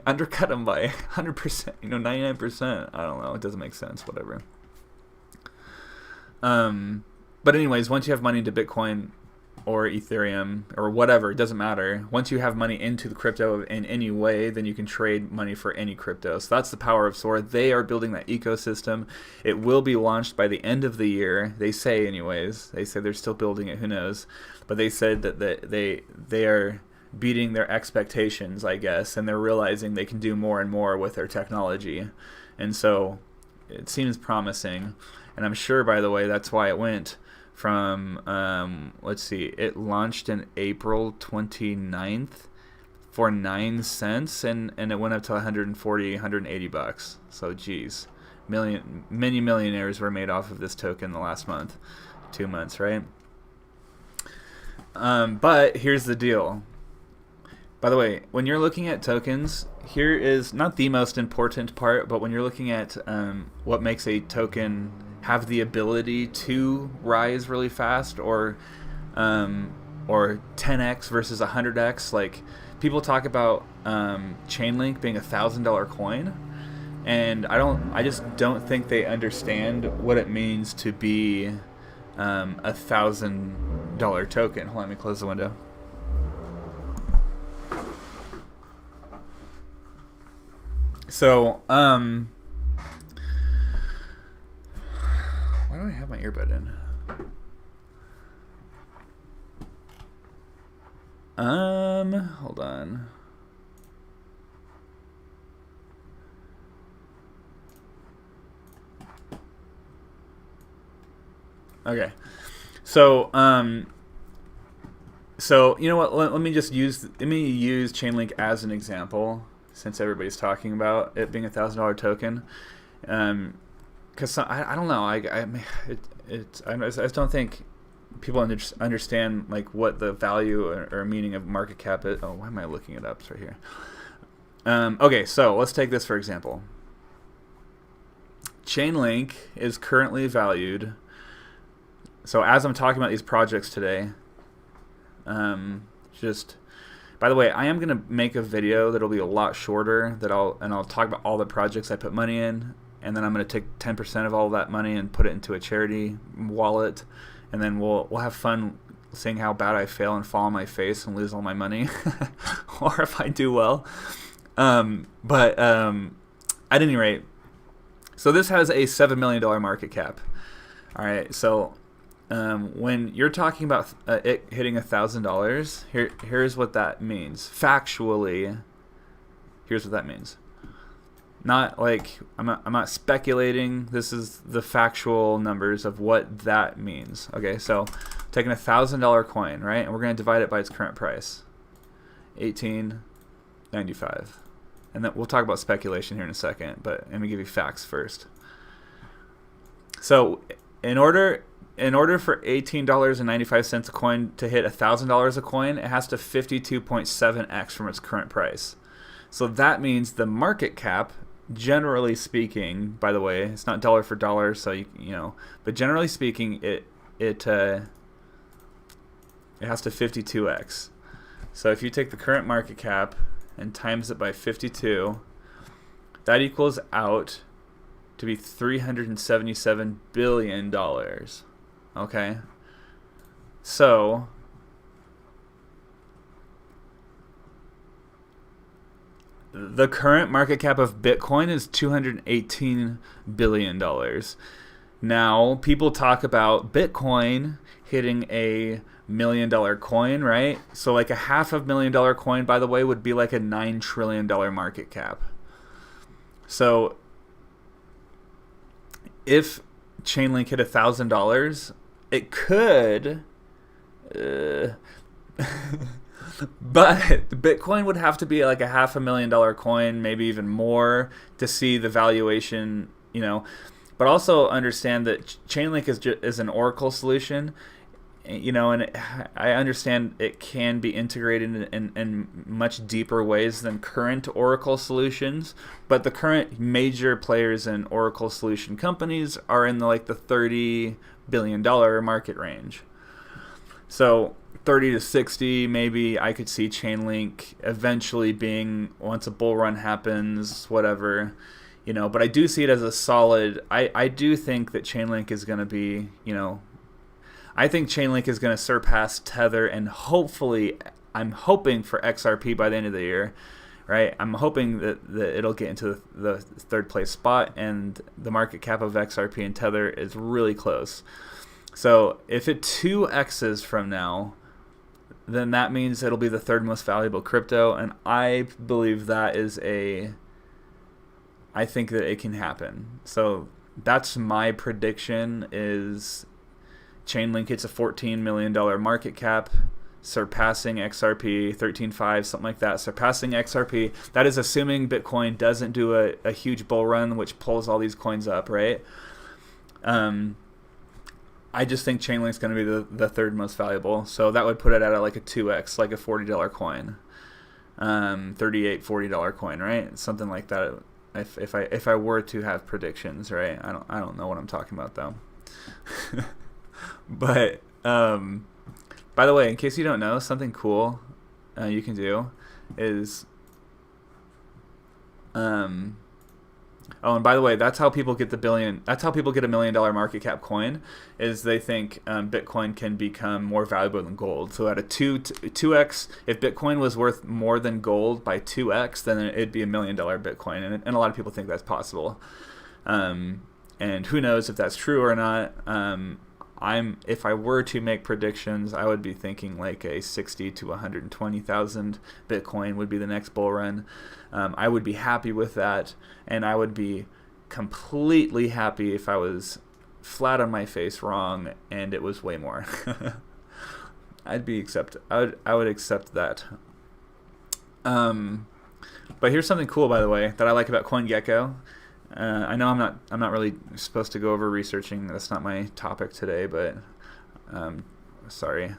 undercut them by 100%, you know, 99%. I don't know. It doesn't make sense. Whatever. But anyways, once you have money into Bitcoin or Ethereum or whatever, it doesn't matter. Once you have money into the crypto in any way, then you can trade money for any crypto. So that's the power of Sora. They are building that ecosystem. It will be launched by the end of the year. They say, anyways. They say they're still building it. Who knows? But they said that they are beating their expectations, I guess, and they're realizing they can do more and more with their technology. And so it seems promising. And I'm sure, by the way, that's why it went from, let's see, it launched in April 29th for 9 cents, and it went up to 140, 180 bucks. So, geez, many millionaires were made off of this token the last month, 2 months, right? But here's the deal. By the way, when you're looking at tokens, here is not the most important part, but when you're looking at what makes a token have the ability to rise really fast, or 10x versus 100x, like people talk about Chainlink being $1,000 coin, and I just don't think they understand what it means to be $1,000 token. Hold on, let me close the window. So, why do I have my earbud in? Hold on. Okay. So so you know what? Let me use Chainlink as an example, since everybody's talking about it being $1,000 token. Because I don't know. I just don't think people understand like what the value or meaning of market cap is. Oh, why am I looking it up? It's right here. Okay, so let's take this for example. Chainlink is currently valued. So as I'm talking about these projects today, just by the way, I am gonna make a video that'll be a lot shorter I'll talk about all the projects I put money in, and then I'm gonna take 10% of all that money and put it into a charity wallet, and then we'll have fun seeing how bad I fail and fall on my face and lose all my money, or if I do well. But at any rate, so this has a $7 million market cap. All right, so when you're talking about it hitting $1,000, here's what that means. Factually, here's what that means. Not like I'm not speculating. This is the factual numbers of what that means. Okay, so taking $1,000 coin, right, and we're going to divide it by its current price, $18.95. And then we'll talk about speculation here in a second, but let me give you facts first. So in order for $18.95 a coin to hit $1,000 a coin, it has to 52.7x from its current price. So that means the market cap, generally speaking, by the way, it's not dollar for dollar, so you know, but generally speaking, it has to 52x. So if you take the current market cap and times it by 52, that equals out to be $377 billion. Okay, so the current market cap of Bitcoin is $218 billion. Now, people talk about Bitcoin hitting a $1 million coin, right? So like a $500,000 coin, by the way, would be like a $9 trillion market cap. So if Chainlink hit $1,000, it could, but Bitcoin would have to be like a $500,000 coin, maybe even more, to see the valuation, you know. But also understand that Chainlink is an Oracle solution, you know, and I understand it can be integrated in much deeper ways than current Oracle solutions, but the current major players in Oracle solution companies are in the $30 billion market range. So 30 to 60, maybe I could see Chainlink eventually being, once a bull run happens, whatever, you know. But I do see it as a solid. I do think that Chainlink is going to be, you know, I think Chainlink is going to surpass Tether, and hopefully, I'm hoping for XRP by the end of the year, right? I'm hoping that it'll get into the third place spot, and the market cap of XRP and Tether is really close. So if it 2x's from now, then that means it'll be the third most valuable crypto, and I believe that is I think that it can happen. So that's my prediction, is Chainlink hits a $14 million market cap, surpassing XRP, 13.5, something like that, surpassing XRP. That is assuming Bitcoin doesn't do a huge bull run, which pulls all these coins up, right? I just think Chainlink's going to be the third most valuable. So that would put it at like a 2x, like a $40 coin, $38, $40 coin, right? Something like that. If I were to have predictions, right? I don't know what I'm talking about though. But by the way, in case you don't know, something cool you can do is oh, and by the way, that's how people get that's how people get $1 million market cap coin, is they think Bitcoin can become more valuable than gold. So at a 2x, if Bitcoin was worth more than gold by 2x, then it'd be $1 million Bitcoin, and a lot of people think that's possible. And who knows if that's true or not. If I were to make predictions, I would be thinking like a 60 to 120,000 Bitcoin would be the next bull run. I would be happy with that, and I would be completely happy if I was flat on my face wrong, and it was way more. I would accept that. But here's something cool, by the way, that I like about CoinGecko. I know I'm not really supposed to go over researching. That's not my topic today, but sorry.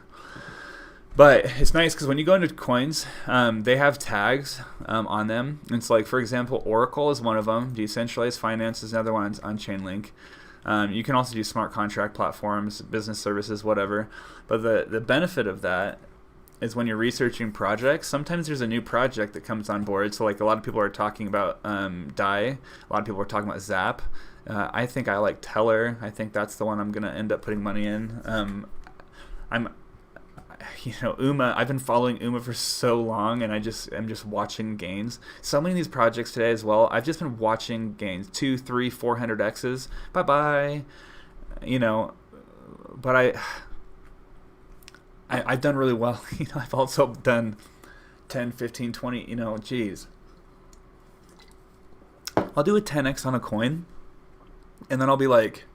But it's nice because when you go into coins, they have tags on them. It's like, for example, Oracle is one of them. Decentralized Finance is another one on Chainlink. You can also do smart contract platforms, business services, whatever. But the benefit of that is when you're researching projects, sometimes there's a new project that comes on board. So like a lot of people are talking about DAI. A lot of people are talking about Zap. I think I like Teller. I think that's the one I'm going to end up putting money in. UMA, I've been following UMA for so long, and I'm just watching gains. So many of these projects today as well, I've just been watching gains, 200, 300, 400x's. Bye-bye. But I've done really well. I've also done 10, 15, 20, geez. I'll do a 10x on a coin, and then I'll be like,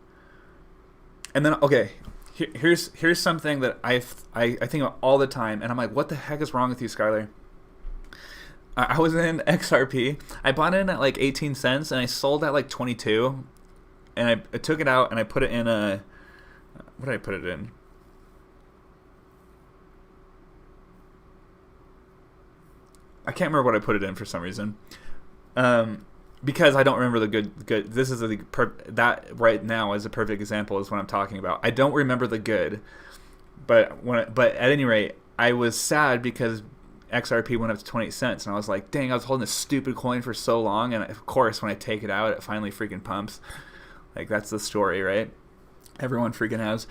okay, here's something that I think about all the time, and I'm like, what the heck is wrong with you, Skylar? I was in XRP. I bought in at like 18 cents, and I sold at like 22, and I took it out, and I put it in what did I put it in? I can't remember what I put it in for some reason. Because I don't remember the good. This is that right now is a perfect example is what I'm talking about. I don't remember the good, but at any rate, I was sad because XRP went up to 28 cents, and I was like, dang, I was holding this stupid coin for so long, and of course, when I take it out, it finally freaking pumps. Like, that's the story, right? Everyone freaking has.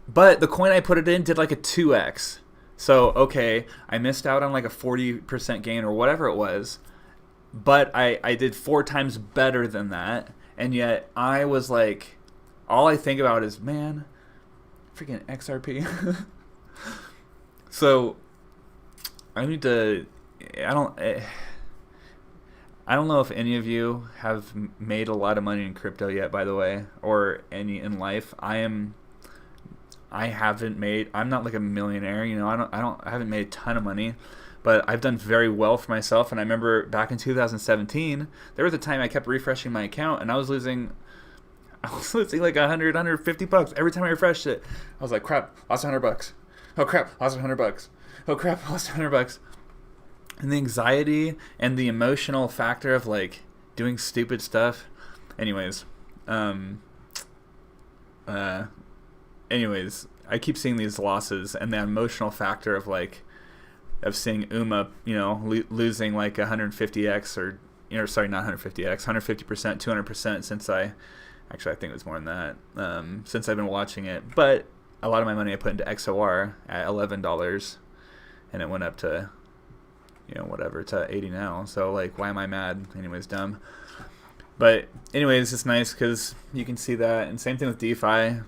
But the coin I put it in did like a 2x. So, okay, I missed out on like a 40% gain or whatever it was, but I did 4 times better than that, and yet I was like, all I think about is, man, freaking XRP. So, I don't know if any of you have made a lot of money in crypto yet, by the way, or any in life. I'm not like a millionaire, I haven't made a ton of money, but I've done very well for myself. And I remember back in 2017, there was a time I kept refreshing my account, and I was losing like 100, 150 bucks every time I refreshed it. I was like, crap, lost 100 bucks. Oh crap, lost 100 bucks. Oh crap, lost 100 bucks. And the anxiety and the emotional factor of like doing stupid stuff. Anyways, I keep seeing these losses, and the emotional factor of seeing UMA, losing like 150x or sorry, not 150x, 150%, 200% since I think it was more than that, since I've been watching it. But a lot of my money I put into XOR at $11, and it went up to, whatever, to 80 now. So like, why am I mad? Anyways, dumb. But anyways, it's nice because you can see that, and same thing with DeFi.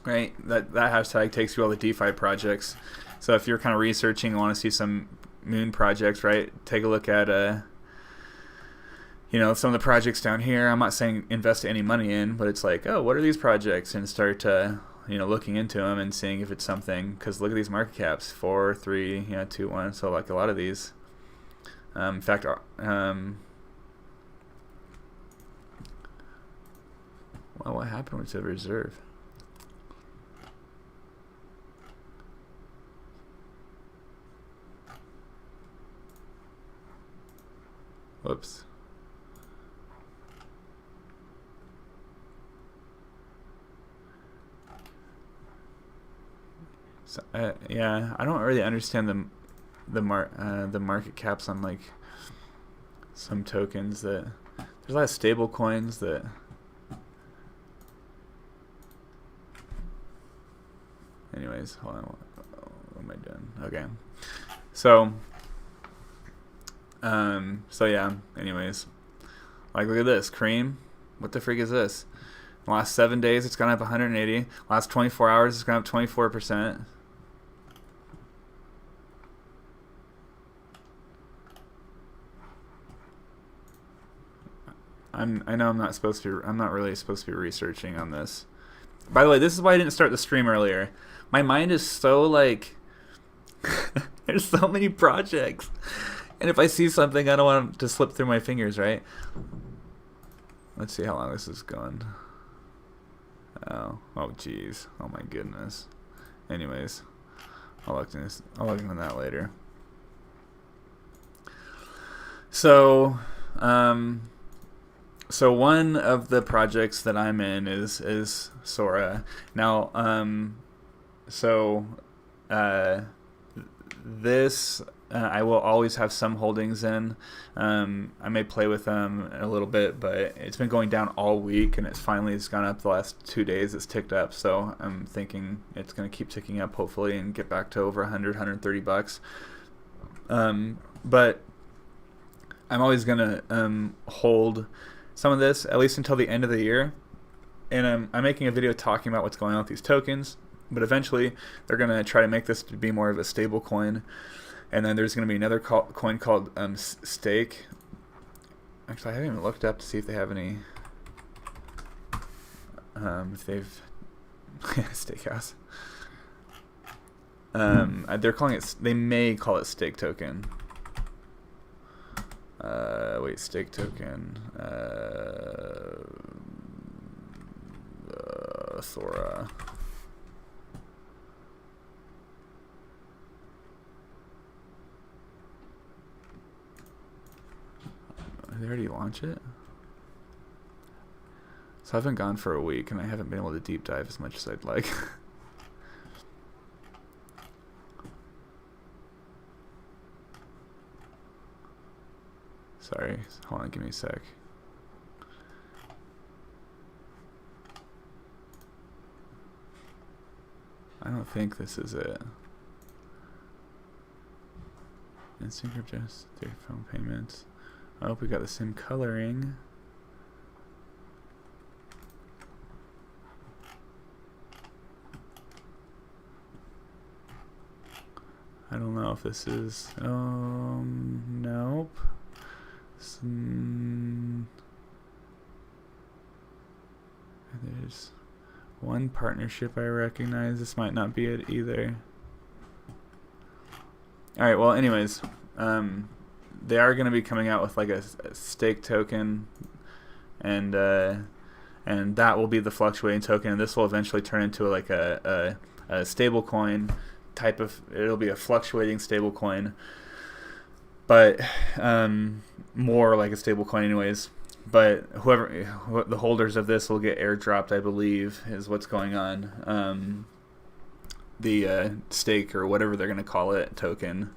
Right, that hashtag takes you all the DeFi projects. So if you're kind of researching and want to see some moon projects, right, take a look at some of the projects down here. I'm not saying invest any money in, but it's like, oh, what are these projects, and start looking into them and seeing if it's something. Because look at these market caps, 4, 3, 2, 1. So like a lot of these. In fact, well, what happened with the reserve? Whoops. So, yeah, I don't really understand the market caps on like some tokens. That there's a lot of stable coins that. Anyways, hold on. What am I doing? Okay, so. So yeah, anyways, like look at this, cream. What the freak is this? The last 7 days, it's gone up 180. Last 24 hours, it's gone up 24%. I know I'm not supposed to. I'm not really supposed to be researching on this. By the way, this is why I didn't start the stream earlier. My mind is so like, there's so many projects, and if I see something, I don't want it to slip through my fingers, right? Let's see how long this is going. Oh geez. Oh my goodness. Anyways, I'll look into that later. So, so one of the projects that I'm in is Sora. Now, this I will always have some holdings in. I may play with them a little bit, but it's been going down all week, and it's gone up the last 2 days. It's ticked up, so I'm thinking it's going to keep ticking up, hopefully, and get back to over 100, 130 bucks. But I'm always going to hold some of this, at least until the end of the year. And I'm making a video talking about what's going on with these tokens, but eventually they're going to try to make this to be more of a stable coin. And then there's going to be another coin called STAKE. Actually, I haven't even looked up to see if they have any. If they've Steakhouse. They're calling it. They may call it Stake token. Wait, Stake token. Sora. Did they already launch it? So I've been gone for a week, and I haven't been able to deep dive as much as I'd like. Sorry, hold on, give me a sec. I don't think this is it. Instant crypto, their phone payments. I hope we got the same coloring. I don't know if this is. Nope. There's one partnership I recognize. This might not be it either. All right. Well, anyways, they are going to be coming out with like a stake token, and that will be the fluctuating token. And this will eventually turn into like a stable coin type of. It'll be a fluctuating stable coin, but more like a stable coin, anyways. But the holders of this will get airdropped, I believe, is what's going on. The stake or whatever they're going to call it token,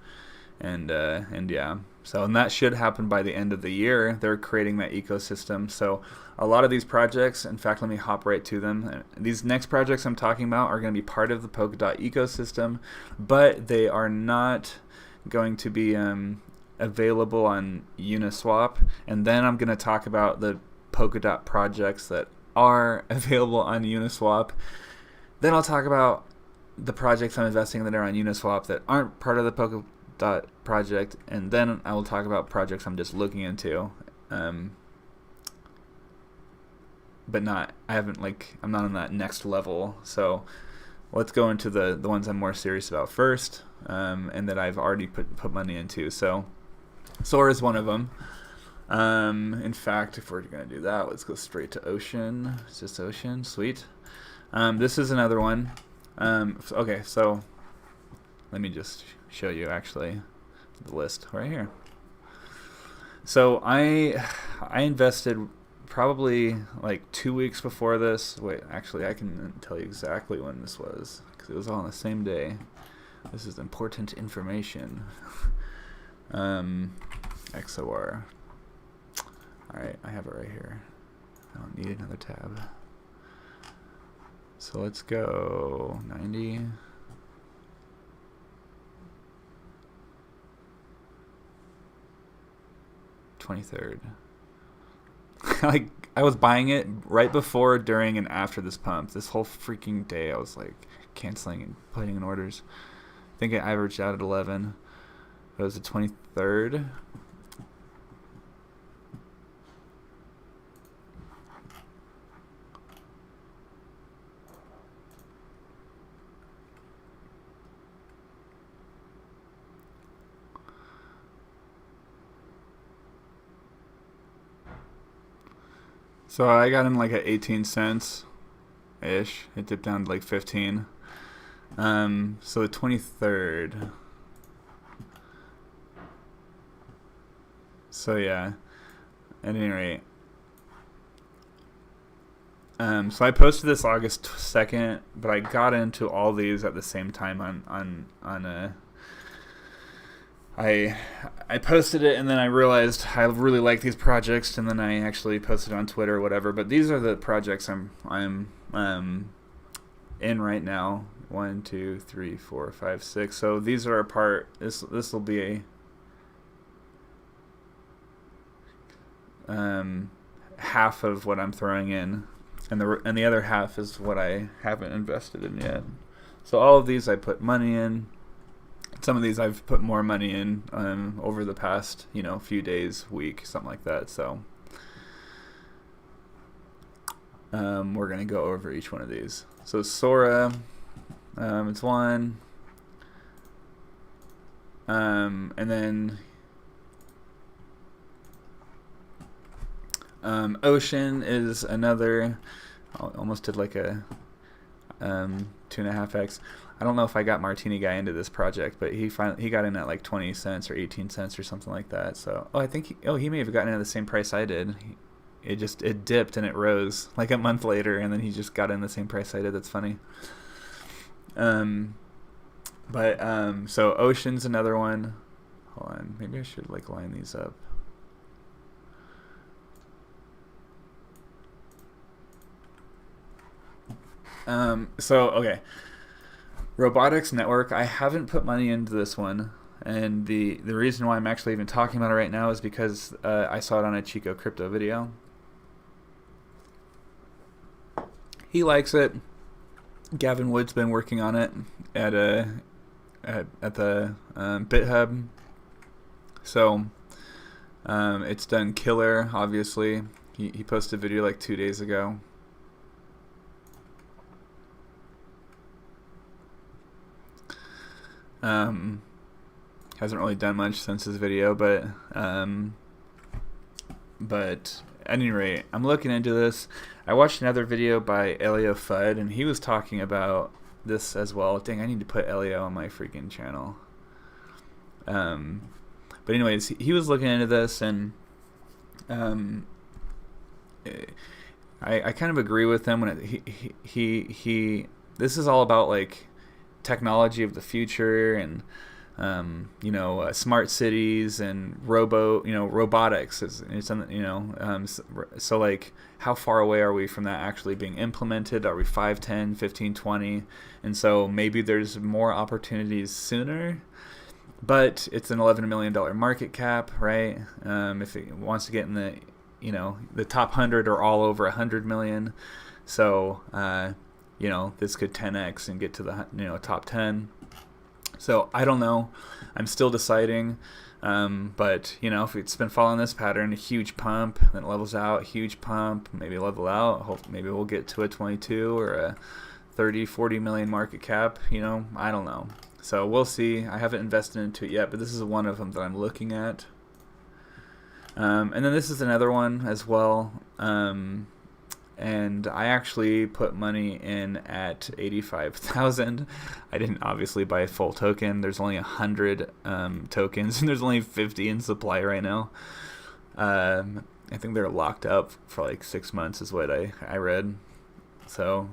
and yeah. So, and that should happen by the end of the year. They're creating that ecosystem. So a lot of these projects, in fact, let me hop right to them. These next projects I'm talking about are going to be part of the Polkadot ecosystem, but they are not going to be available on Uniswap. And then I'm going to talk about the Polkadot projects that are available on Uniswap. Then I'll talk about the projects I'm investing in that are on Uniswap that aren't part of the Polkadot project, and then I will talk about projects I'm just looking into, but not, I'm not on that next level. So let's go into the ones I'm more serious about first, and that I've already put money into. So Sora is one of them. In fact, if we're gonna do that, let's go straight to Ocean. It's just Ocean, sweet. This is another one. Okay, so let me just show you actually the list right here. So I invested probably like 2 weeks before this. Wait, actually I can tell you exactly when this was, because it was all on the same day. This is important information. XOR. Alright, I have it right here. I don't need another tab. So let's go 90. $23rd. Like, I was buying it right before, during, and after this pump. This whole freaking day I was like canceling and putting in orders. I think it averaged out at 11. It was the 23rd. So I got in like at 18 cents ish. It dipped down to like 15. So the 23rd. So yeah, at any rate. So I posted this August 2nd, but I got into all these at the same time I posted it, and then I realized I really like these projects, and then I actually posted it on Twitter or whatever. But these are the projects I'm in right now. 1, 2, 3, 4, 5, 6. So these are a part. This will be a half of what I'm throwing in, and the other half is what I haven't invested in yet. So all of these I put money in. Some of these I've put more money in over the past, few days, week, something like that. So we're gonna go over each one of these. So Sora, it's one, and then Ocean is another. Almost did like a 2.5x. I don't know if I got Martini Guy into this project, but he got in at like 20 cents or 18 cents or something like that. So I think he may have gotten in at the same price I did. It dipped and it rose like a month later, and then he just got in the same price I did. That's funny. So Ocean's another one. Hold on, maybe I should like line these up. Okay. Robotics Network, I haven't put money into this one, and the reason why I'm actually even talking about it right now is because I saw it on a Chico Crypto video. He likes it. Gavin Wood's been working on it at the BitHub. So it's done killer, obviously. He posted a video like 2 days ago. Hasn't really done much since his video, but at any rate, I'm looking into this. I watched another video by Elio Fudd, and he was talking about this as well. Dang, I need to put Elio on my freaking channel. But anyways, he was looking into this, and I kind of agree with him when he this is all about like technology of the future, and smart cities and robotics is so like how far away are we from that actually being implemented? Are we 5, 10, 15, 20? And so maybe there's more opportunities sooner, but it's an $11 million market cap, right? If it wants to get in the the top 100 or all over 100 million, so this could 10x and get to the top 10. So I don't know. I'm still deciding. But if it's been following this pattern, a huge pump, then it levels out, huge pump, maybe level out. Maybe we'll get to a 22 or a 30, 40 million market cap. I don't know. So we'll see. I haven't invested into it yet, but this is one of them that I'm looking at. And then this is another one as well. And I actually put money in at 85,000. I didn't obviously buy a full token. There's only 100 tokens, and there's only 50 in supply right now. I think they're locked up for like 6 months is what I read. So,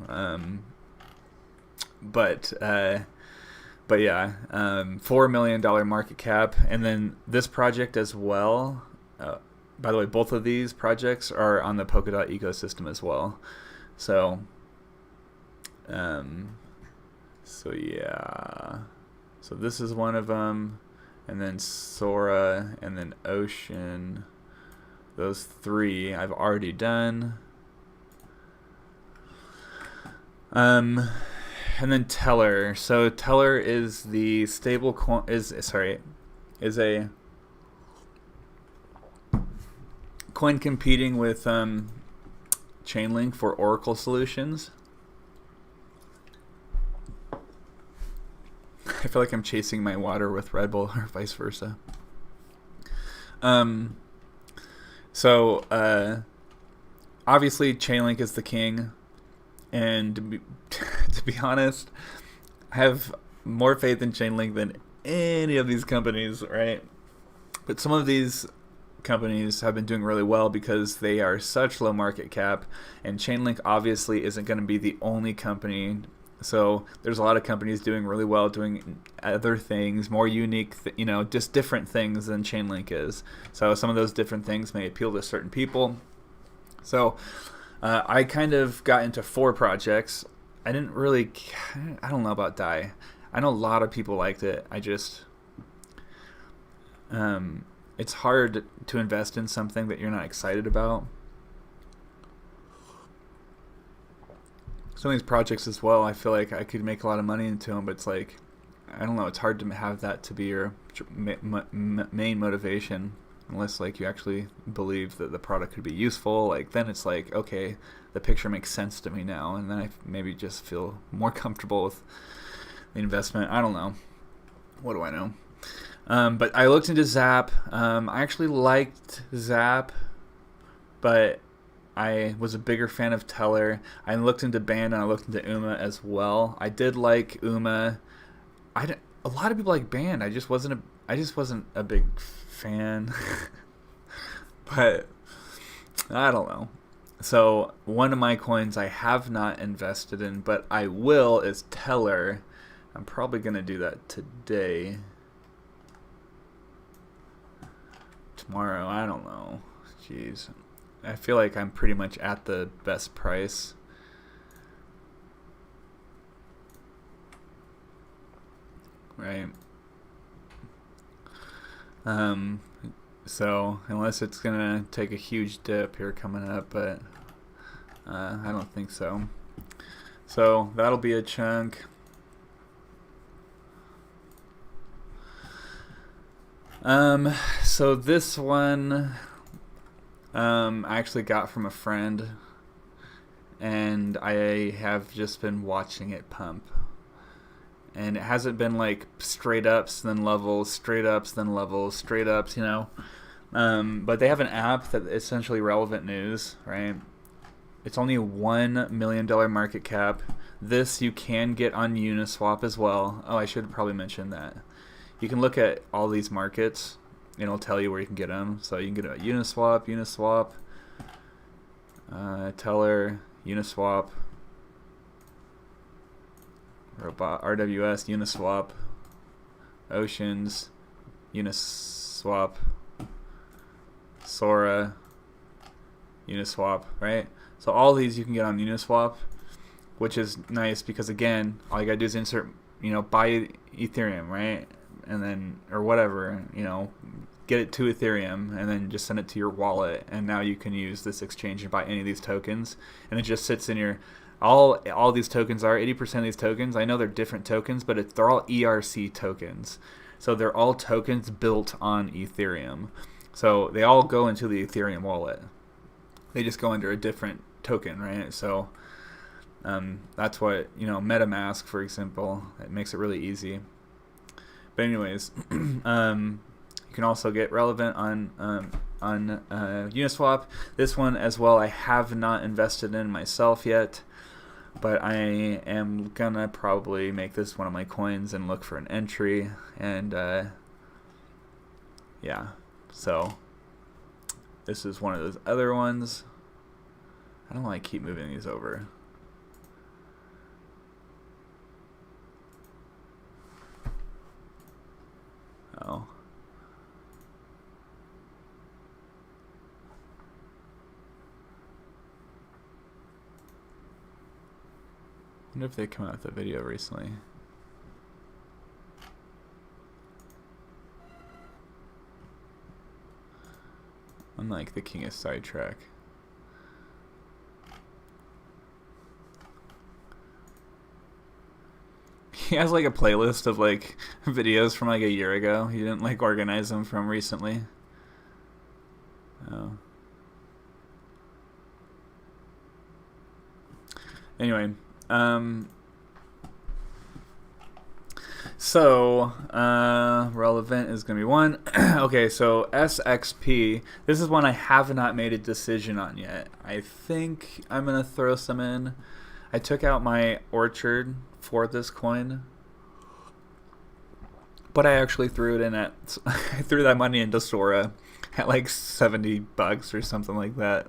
but yeah, $4 million market cap. And then this project as well, by the way, both of these projects are on the Polkadot ecosystem as well. So, yeah. So this is one of them, and then Sora, and then Ocean. Those three I've already done. And then Teller. So Teller is the stable coin. Is a coin competing with Chainlink for Oracle solutions. I feel like I'm chasing my water with Red Bull or vice versa. obviously Chainlink is the king, and to be honest, I have more faith in Chainlink than any of these companies, right? But some of these companies have been doing really well because they are such low market cap, and Chainlink obviously isn't going to be the only company. So there's a lot of companies doing really well, doing other things, more unique, just different things than Chainlink is. So some of those different things may appeal to certain people. So I kind of got into 4 projects. I don't know about DAI. I know a lot of people liked it. I just, it's hard to invest in something that you're not excited about. Some of these projects as well, I feel like I could make a lot of money into them, but it's like, I don't know, it's hard to have that to be your main motivation, unless like you actually believe that the product could be useful. Like then it's like, okay, the picture makes sense to me now, and then I maybe just feel more comfortable with the investment. I don't know. What do I know? But I looked into Zap. I actually liked Zap, but I was a bigger fan of Teller. I looked into Band and I looked into UMA as well. I did like UMA. A lot of people like Band. I just wasn't a big fan. But I don't know. So one of my coins I have not invested in, but I will, is Teller. I'm probably gonna do that today. Tomorrow, I don't know. Jeez. I feel like I'm pretty much at the best price. Right. So unless it's gonna take a huge dip here coming up, but I don't think so. So that'll be a chunk. So this one I actually got from a friend, and I have just been watching it pump. And it hasn't been like straight ups, then levels, straight ups, then levels, straight ups, But they have an app that essentially relevant news, right? It's only $1 million market cap. This you can get on Uniswap as well. Oh, I should probably mention that. You can look at all these markets, and it'll tell you where you can get them. So you can get it at Uniswap, Teller, Uniswap, RWS, Uniswap, Oceans, Uniswap, Sora, Uniswap, right? So all these you can get on Uniswap, which is nice because again, all you gotta do is insert, buy Ethereum, right? And then, or whatever, get it to Ethereum and then just send it to your wallet, and now you can use this exchange and buy any of these tokens, and it just sits in your, all these tokens are, 80% of these tokens, I know they're different tokens, but they're all ERC tokens. So they're all tokens built on Ethereum. So they all go into the Ethereum wallet. They just go under a different token, right? So that's what, MetaMask, for example, it makes it really easy. But anyways, you can also get relevant on Uniswap. This one as well, I have not invested in myself yet, but I am gonna probably make this one of my coins and look for an entry. And yeah, so this is one of those other ones. I don't know why I keep moving these over. Oh. I wonder if they come out with a video recently. Unlike the King of Sidetrack. He has like a playlist of like videos from like a year ago. He didn't like organize them from recently. Oh. Anyway, So, relevant is going to be one. Okay, so SXP. This is one I have not made a decision on yet. I think I'm going to throw some in. I took out my orchard for this coin, but I actually threw it in at, I threw that money into Sora at like $70 or something like that,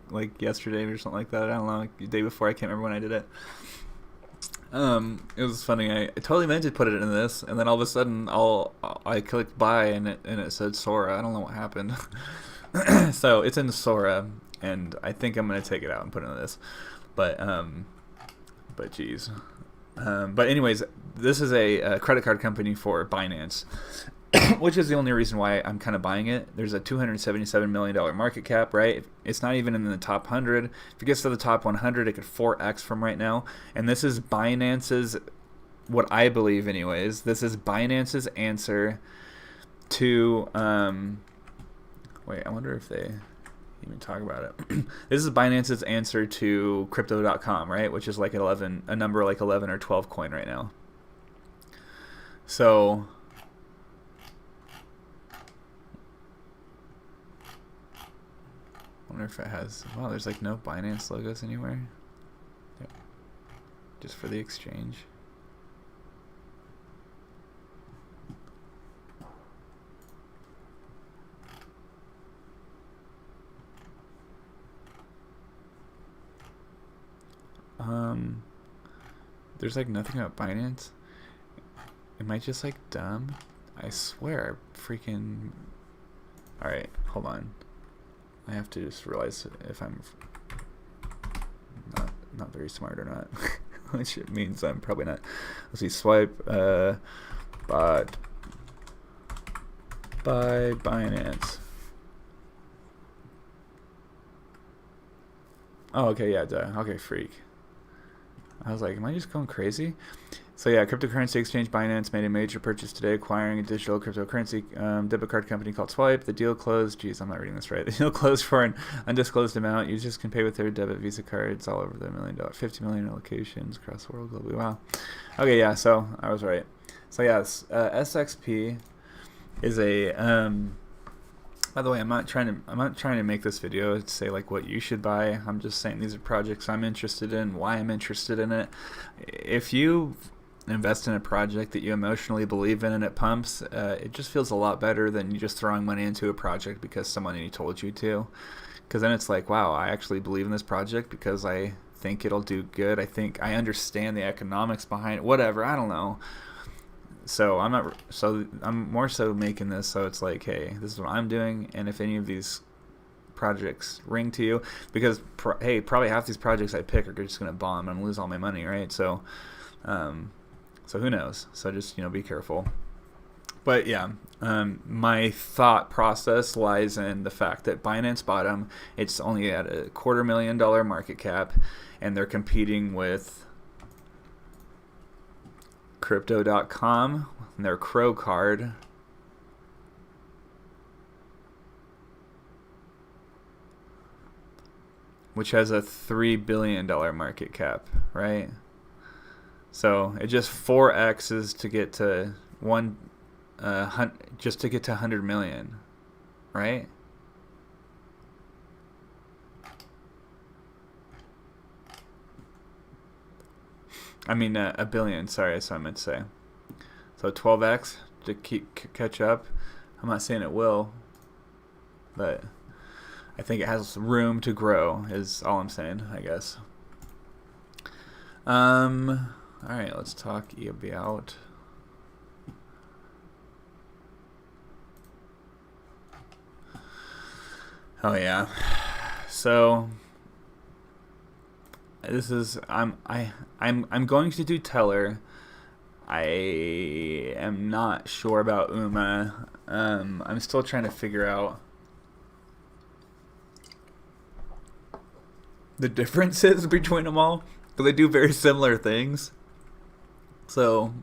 like yesterday or something like that. I don't know, like the day before. I can't remember when I did it. It was funny. I totally meant to put it in this, and then all of a sudden, I clicked buy, and it said Sora. I don't know what happened. So it's in Sora, and I think I'm gonna take it out and put it in this. But geez. But anyways, this is a credit card company for Binance, which is the only reason why I'm kind of buying it. There's a $277 million market cap, right? It's not even in the top 100. If it gets to the top 100, it could 4x from right now. And this is Binance's, what I believe anyways, this is Binance's answer to, wait, I wonder if they even talk about it. This is Binance's answer to crypto.com, right? Which is like a number like 11 or 12 coin right now. So I wonder if it has, wow, there's like no Binance logos anywhere. Yep. Just for the exchange. There's like nothing about Binance. Am I just like dumb? I swear, freaking. Alright, hold on. I have to just realize if I'm not very smart or not. Which means I'm probably not. Let's see, swipe bought by Binance. Oh, okay, yeah, duh. Okay, freak. I was like, am I just going crazy? So yeah, cryptocurrency exchange Binance made a major purchase today, acquiring a digital cryptocurrency debit card company called Swipe. The deal closed. Geez, I'm not reading this right. The deal closed for an undisclosed amount. Users can pay with their debit Visa cards all over the $1 million, 50 million locations across the world globally. Wow. Okay, yeah. So I was right. So yes, SXP is a. By the way, I'm not trying to make this video to say like what you should buy. I'm just saying these are projects I'm interested in, why I'm interested in it. If you invest in a project that you emotionally believe in and it pumps, it just feels a lot better than you just throwing money into a project because someone told you to. Because then it's like, wow, I actually believe in this project because I think it'll do good. I think I understand the economics behind it. Whatever, I don't know. So I'm more so making this so it's like, hey, this is what I'm doing, and if any of these projects ring to you, because hey, probably half these projects I pick are just gonna bomb and I'm gonna lose all my money, right? So who knows? So just be careful. But yeah, my thought process lies in the fact that Binance bought them. It's only at a $250,000 market cap, and they're competing with Crypto.com and their Crow card. Which has a $3 billion market cap, right? So it just 4x's to get to just to get to 100 million, right? I mean, a billion, sorry, that's what I meant to say. So 12x to catch up. I'm not saying it will, but I think it has room to grow is all I'm saying, I guess. Alright, let's talk about oh yeah. So this is I'm going to do Teller. I am not sure about UMA. I'm still trying to figure out the differences between them all, because they do very similar things. So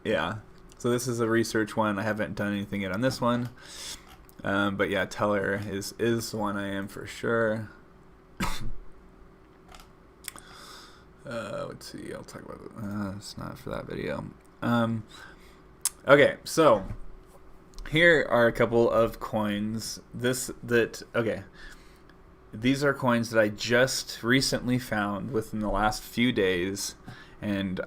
yeah, so this is a research one. I haven't done anything yet on this one, but yeah, Teller is one I am for sure. Let's see, I'll talk about it. It's not for that video. Okay, so here are a couple of coins. These are coins that I just recently found within the last few days, and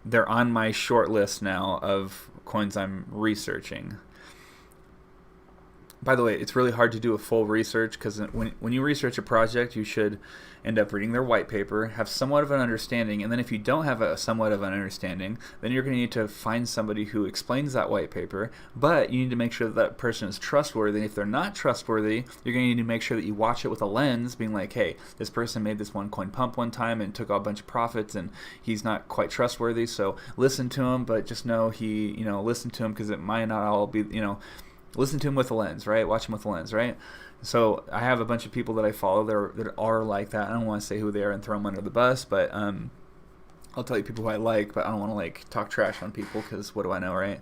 they're on my short list now of coins I'm researching. By the way, it's really hard to do a full research because when you research a project, you should end up reading their white paper, have somewhat of an understanding, and then if you don't have a somewhat of an understanding, then you're going to need to find somebody who explains that white paper, but you need to make sure that that person is trustworthy. If they're not trustworthy, you're going to need to make sure that you watch it with a lens, being like, hey, this person made this one coin pump one time and took a bunch of profits, and he's not quite trustworthy, so listen to him, but just know listen to him because it might not all be, listen to him with a lens, right? Watch him with a lens, right? So I have a bunch of people that I follow that are like that. I don't want to say who they are and throw them under the bus, but I'll tell you people who I like, but I don't want to like talk trash on people because what do I know, right?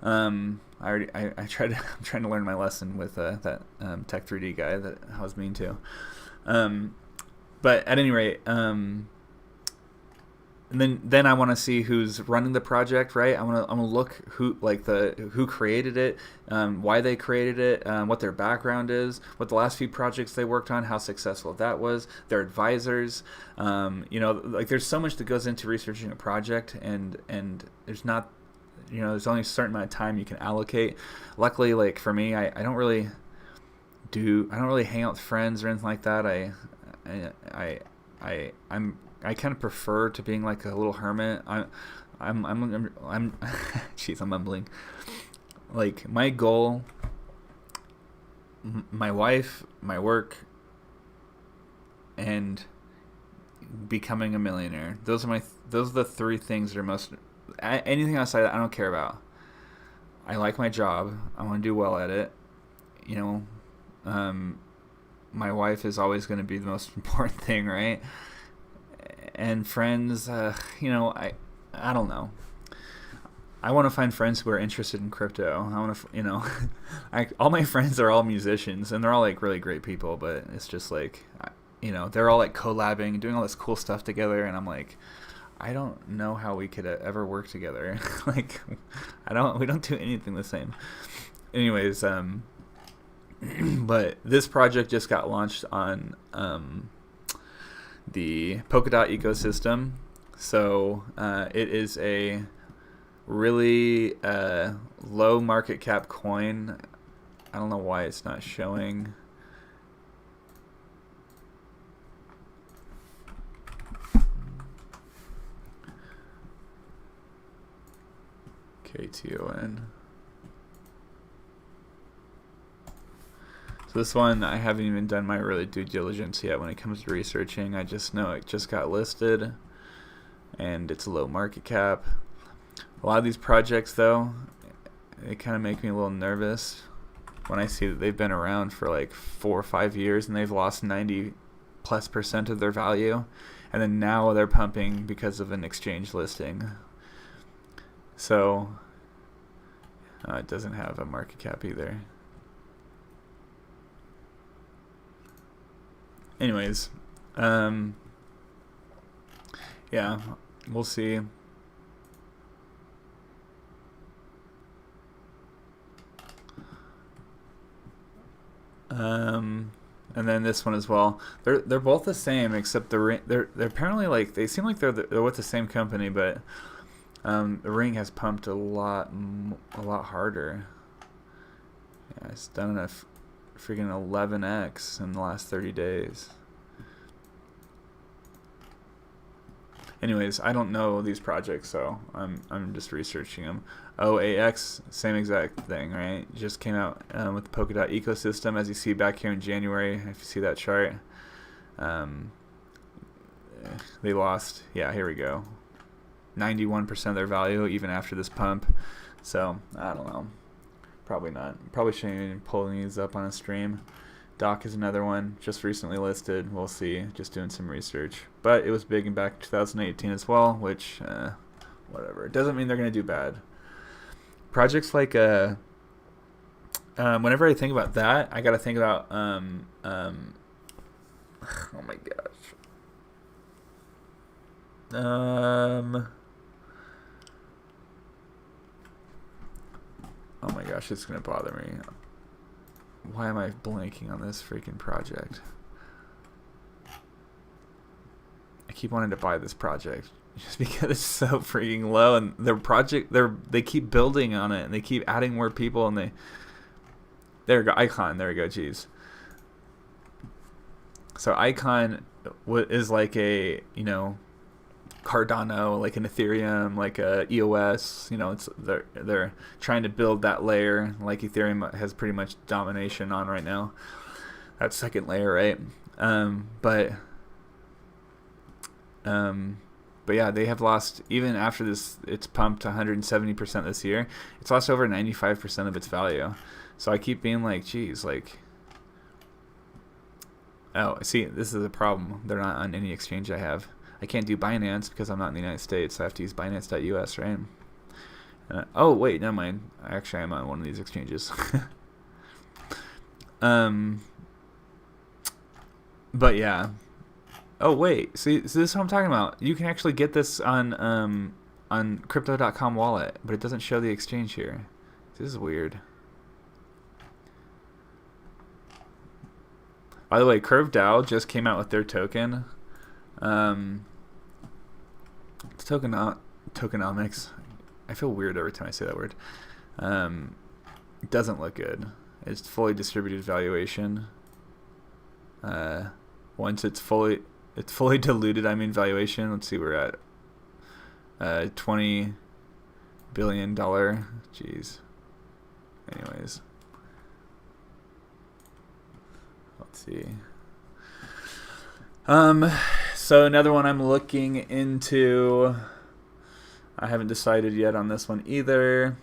I'm trying to learn my lesson with that Tech 3D guy that I was mean to. But at any rate, and then I want to see who's running the project, right? I want to look who created it, why they created it, what their background is, what the last few projects they worked on, how successful that was, their advisors. There's so much that goes into researching a project, and there's not, there's only a certain amount of time you can allocate. Luckily, like for me, I don't really hang out with friends or anything like that. I kind of prefer to being like a little hermit. I'm jeez, I'm mumbling. Like my goal, my wife, my work, and becoming a millionaire. Those are the three things that are most. Anything outside that I don't care about. I like my job. I want to do well at it. My wife is always going to be the most important thing, right? And friends, I don't know. I want to find friends who are interested in crypto. I want to, all my friends are all musicians, and they're all like really great people. But it's just like, they're all like collabing, doing all this cool stuff together, and I'm like, I don't know how we could ever work together. Like, we don't do anything the same. Anyways, but this project just got launched on the Polkadot ecosystem. So it is a really low market cap coin. I don't know why it's not showing. KTON. So this one, I haven't even done my really due diligence yet when it comes to researching. I just know it just got listed, and it's a low market cap. A lot of these projects, though, they kind of make me a little nervous when I see that they've been around for like 4 or 5 years, and they've lost 90+% of their value, and then now they're pumping because of an exchange listing. So it doesn't have a market cap either. Anyways, yeah, we'll see. And then this one as well. They're both the same, except they're apparently like they seem like they're with the same company, but the ring has pumped a lot harder. Yeah, it's done a freaking 11x in the last 30 days. Anyways, I don't know these projects, so I'm just researching them. OAX, same exact thing, right? Just came out with the Polkadot ecosystem, as you see back here in January. If you see that chart, they lost. Yeah, here we go. 91% of their value even after this pump. So I don't know. Probably not. Probably shouldn't even pull these up on a stream. Doc is another one, just recently listed. We'll see. Just doing some research. But it was big in back 2018 as well, which, whatever. It doesn't mean they're going to do bad. Projects like, whenever I think about that, I got to think about, oh my gosh. gosh, it's gonna bother me. Why am I blanking on this freaking project? I keep wanting to buy this project just because it's so freaking low, and their project, they keep building on it, and they keep adding more people, and there we go, Icon, there we go, jeez. So Icon is like a, you know, Cardano, like an Ethereum, like a EOS, you know, they're trying to build that layer like Ethereum has pretty much domination on right now. That second layer, right? But yeah, they have lost, even after this, it's pumped 170% this year. It's lost over 95% of its value. So I keep being like, geez, like, oh, see, this is a problem. They're not on any exchange I have. I can't do Binance because I'm not in the United States. So I have to use Binance.us, right? Oh, wait, never mind. Actually, I'm on one of these exchanges. But yeah. Oh, wait. See, so this is what I'm talking about. You can actually get this on crypto.com wallet, but it doesn't show the exchange here. This is weird. By the way, CurveDAO just came out with their token. It's tokenomics. I feel weird every time I say that word. It doesn't look good. It's fully distributed valuation. Once it's fully diluted, I mean valuation. Let's see, we're at $20 billion. Jeez. Anyways. Let's see. So another one I'm looking into. I haven't decided yet on this one either.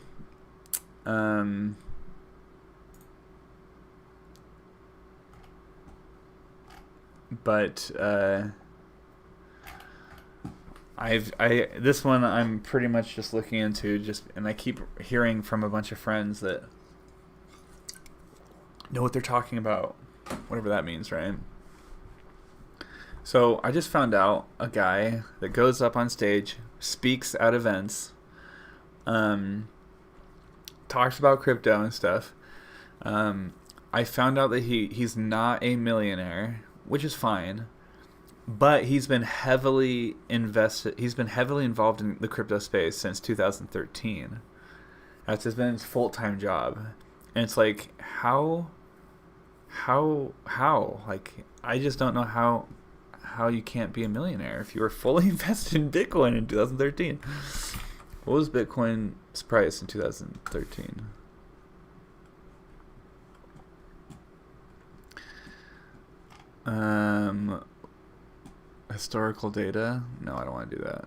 But this one I'm pretty much just looking into, and I keep hearing from a bunch of friends that know what they're talking about, whatever that means, right? So I just found out a guy that goes up on stage, speaks at events, talks about crypto and stuff. I found out that he's not a millionaire, which is fine, but he's been heavily involved in the crypto space since 2013. That's just been his full-time job. And it's like, how? Like, I just don't know how you can't be a millionaire if you were fully invested in Bitcoin in 2013. What was Bitcoin's price in 2013? Historical data? No, I don't want to do that.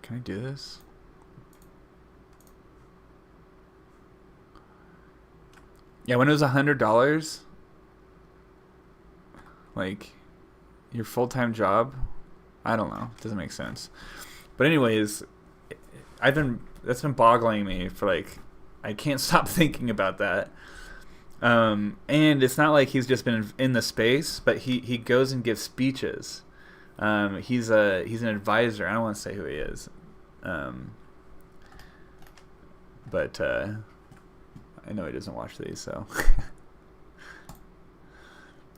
Can I do this? Yeah, when it was $100, like, your full-time job, I don't know, it doesn't make sense. But anyways, that's been boggling me for, like, I can't stop thinking about that. And it's not like he's just been in the space, but he goes and gives speeches. He's an advisor. I don't want to say who he is. But I know he doesn't watch these, so.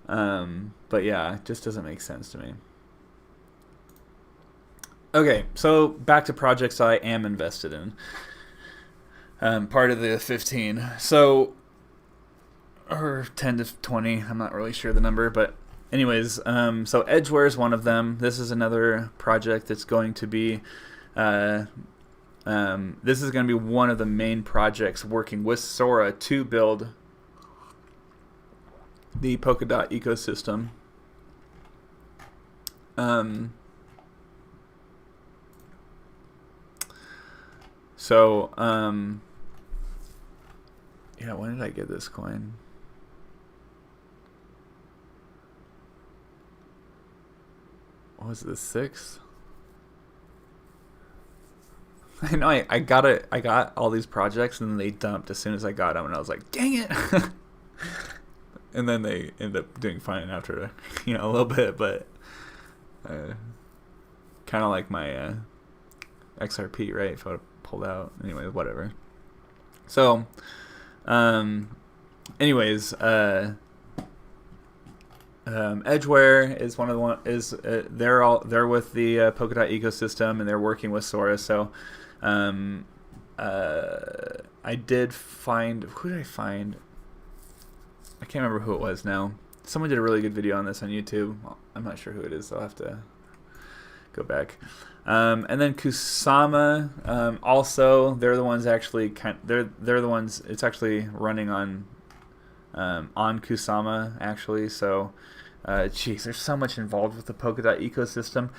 But yeah, it just doesn't make sense to me. Okay, so back to projects I am invested in. Part of the 15. So, or 10 to 20, I'm not really sure the number, but anyways, so Edgeware is one of them. This is another project that's going to be, this is going to be one of the main projects working with Sora to build the Polkadot ecosystem. Yeah, when did I get this coin? What was it, the 6th? I know I got it. I got all these projects and then they dumped as soon as I got them, and I was like, dang it. And then they ended up doing fine after, a little bit, but Kind of like my XRP, right? If I pulled out, anyway, whatever. So, anyways, Edgeware is one of the they're with the Polkadot ecosystem, and they're working with Sora. So, I did find, who did I find? I can't remember who it was now. Someone did a really good video on this on YouTube. I'm not sure who it is, so I'll have to go back. And then Kusama, also, they're the ones actually they're the ones. It's actually running on Kusama actually. So, geez, there's so much involved with the Polkadot ecosystem.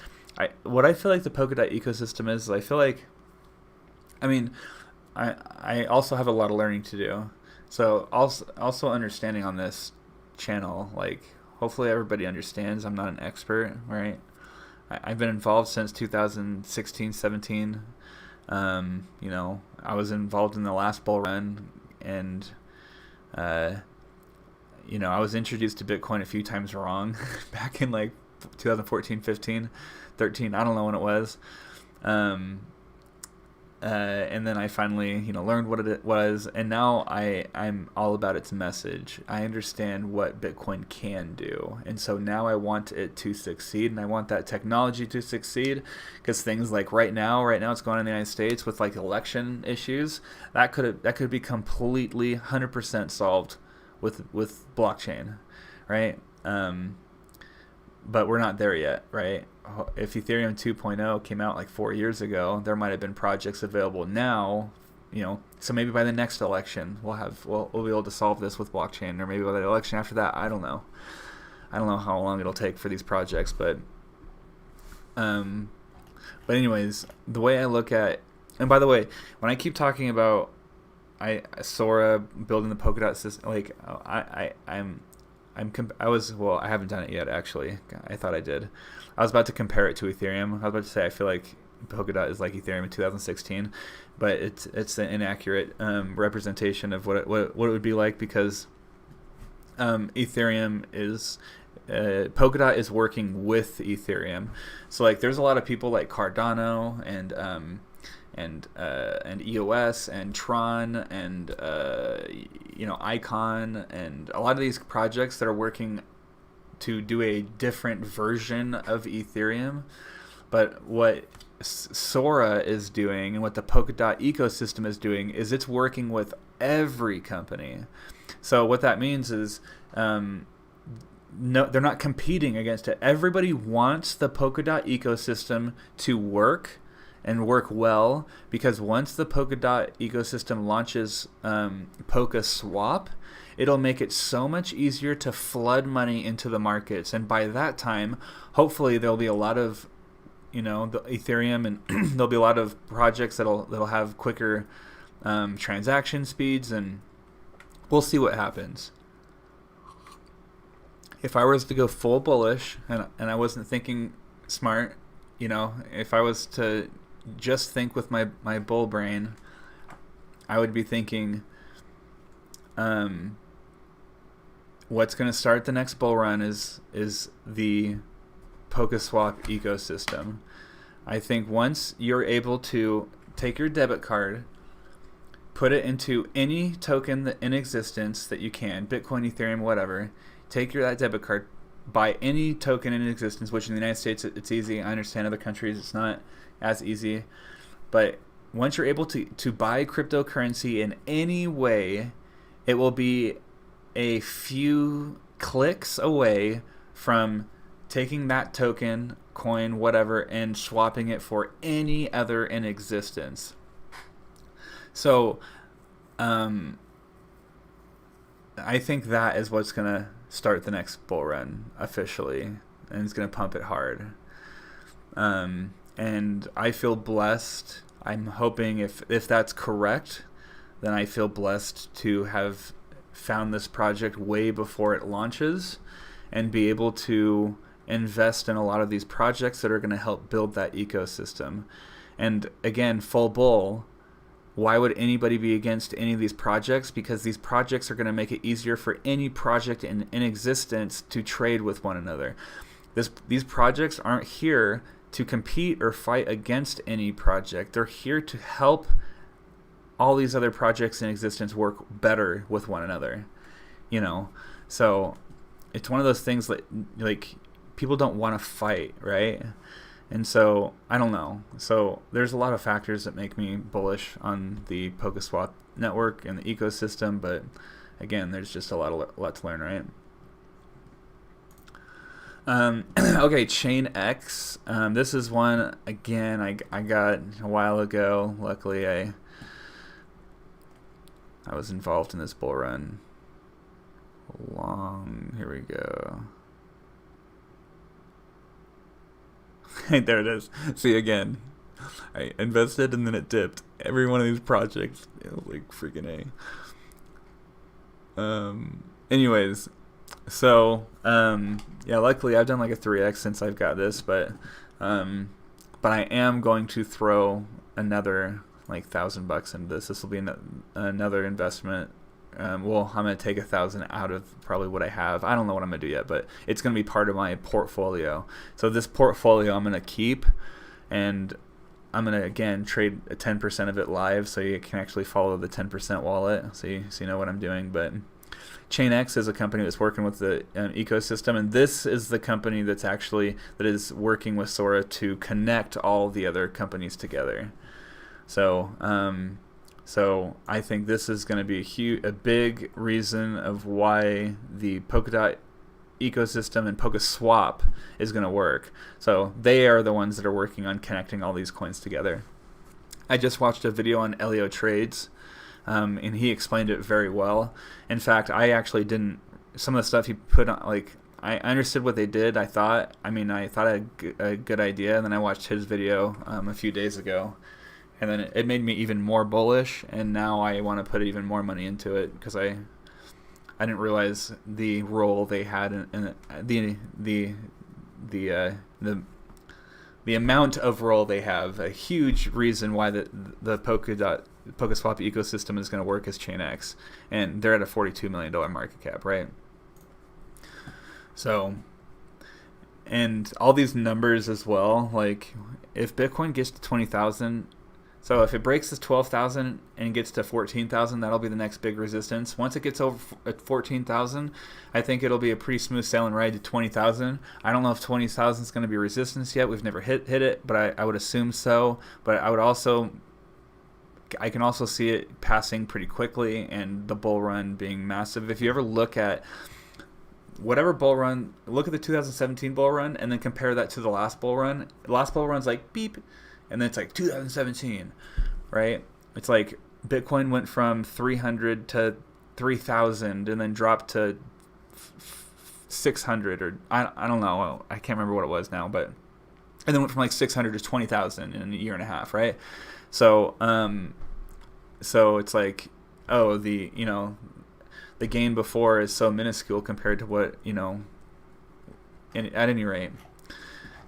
What I feel like the Polkadot ecosystem is, I feel like, I mean, I also have a lot of learning to do. So also understanding on this channel, like, hopefully everybody understands I'm not an expert, right? I've been involved since 2016, 17. You know, I was involved in the last bull run, and you know, I was introduced to Bitcoin a few times wrong back in like 2014, 15, 13. I don't know when it was. And then I finally, you know, learned what it was, and now I'm all about its message. I understand what Bitcoin can do, and so now I want it to succeed, and I want that technology to succeed, because things like right now it's going on in the United States with like election issues, that could be completely 100% solved with blockchain, right? But we're not there yet, right? If Ethereum 2.0 came out like 4 years ago, there might have been projects available now, you know. So maybe by the next election, we'll be able to solve this with blockchain, or maybe by the election after that. I don't know. I don't know how long it'll take for these projects, but anyways, the way I look at, and by the way, when I keep talking about Sora building the Polkadot system, like I haven't done it yet, actually. I thought I did. I was about to compare it to Ethereum. I was about to say I feel like Polkadot is like Ethereum in 2016, but it's an inaccurate representation of what it would be like, because Ethereum is Polkadot is working with Ethereum. So like there's a lot of people like Cardano and EOS and Tron and you know, Icon, and a lot of these projects that are working to do a different version of Ethereum. But what Sora is doing, and what the Polkadot ecosystem is doing, is it's working with every company. So what that means is no, they're not competing against it. Everybody wants the Polkadot ecosystem to work and work well, because once the Polkadot ecosystem launches Polka Swap, it'll make it so much easier to flood money into the markets, and by that time, hopefully there'll be a lot of, you know, the Ethereum, and there'll be a lot of projects that'll have quicker transaction speeds, and we'll see what happens. If I was to go full bullish, and I wasn't thinking smart, you know, if I was to just think with my bull brain, I would be thinking, what's going to start the next bull run is the PolkaSwap ecosystem. I think once you're able to take your debit card, put it into any token that in existence that you can, Bitcoin, Ethereum, whatever, take that debit card, buy any token in existence, which in the United States it's easy. I understand other countries it's not as easy, but once you're able to buy cryptocurrency in any way, it will be a few clicks away from taking that token, coin, whatever, and swapping it for any other in existence. So I think that is what's going to start the next bull run officially, and it's going to pump it hard. And I feel blessed. I'm hoping if that's correct, then I feel blessed to have found this project way before it launches, and be able to invest in a lot of these projects that are going to help build that ecosystem. And again, full bull, why would anybody be against any of these projects? Because these projects are going to make it easier for any project in existence to trade with one another. these projects aren't here to compete or fight against any project. They're here to help all these other projects in existence work better with one another, you know. So it's one of those things that, like, people don't want to fight, right? And so I don't know. So there's a lot of factors that make me bullish on the PokeSwap network and the ecosystem, but again, there's just a lot to learn, right? Okay, Chain X. This is one, again, I got a while ago. Luckily, I was involved in this bull run here we go. There it is. See, again, I invested and then it dipped. Every one of these projects, like freaking A. Anyways, so yeah, luckily I've done like a 3x since I've got this, but I am going to throw another like $1,000 into this. This will be another investment. Well, I'm going to take 1,000 out of probably what I have. I don't know what I'm going to do yet, but it's going to be part of my portfolio. So this portfolio I'm going to keep, and I'm going to, again, trade 10% of it live so you can actually follow the 10% wallet so you know what I'm doing. But ChainX is a company that's working with the ecosystem, and this is the company that is working with Sora to connect all the other companies together. So I think this is going to be a big reason of why the Polkadot ecosystem and PokeSwap is going to work. So they are the ones that are working on connecting all these coins together. I just watched a video on Elio Trades, and he explained it very well. In fact, I actually didn't. Some of the stuff he put on, like, I understood what they did. I thought I had a good idea, and then I watched his video a few days ago. And then it made me even more bullish, and now I want to put even more money into it because I didn't realize the role they had in the amount of role they have. A huge reason why the PokeSwap ecosystem is going to work is ChainX, and they're at a $42 million market cap, right? So, and all these numbers as well. Like, if Bitcoin gets to 20,000. So if it breaks this 12,000 and gets to 14,000, that'll be the next big resistance. Once it gets over at 14,000, I think it'll be a pretty smooth sailing ride to 20,000. I don't know if 20,000 is going to be resistance yet. We've never hit it, but I would assume so. But I can also see it passing pretty quickly and the bull run being massive. If you ever look at whatever bull run, look at the 2017 bull run and then compare that to the last bull run. The last bull run's like beep. And then it's like 2017, right? It's like Bitcoin went from 300 to 3,000 and then dropped to 600 or I don't know. I can't remember what it was now, but and then went from like 600 to 20,000 in a year and a half, right? So so it's like, oh, the gain before is so minuscule compared to what, at any rate.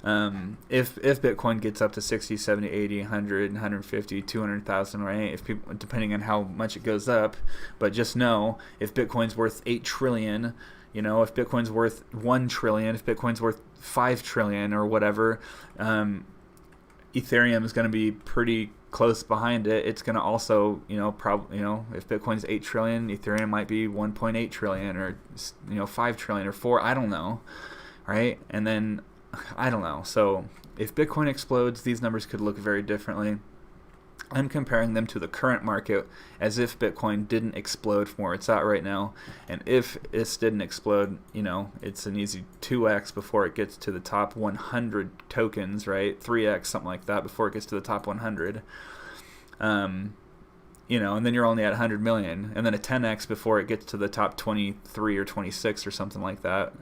If Bitcoin gets up to 60, 70, 80, 100, 150, 200,000, right? If people, depending on how much it goes up, but just know if Bitcoin's worth 8 trillion, if Bitcoin's worth 1 trillion, if Bitcoin's worth 5 trillion or whatever, Ethereum is going to be pretty close behind it. It's going to also, if Bitcoin's 8 trillion, Ethereum might be 1.8 trillion or 5 trillion or 4, I don't know, right? And then I don't know. So if Bitcoin explodes, these numbers could look very differently. I'm comparing them to the current market as if Bitcoin didn't explode from where it's at right now. And if this didn't explode, it's an easy 2x before it gets to the top 100 tokens, right? 3x, something like that, before it gets to the top 100. And then you're only at 100 million. And then a 10x before it gets to the top 23 or 26 or something like that.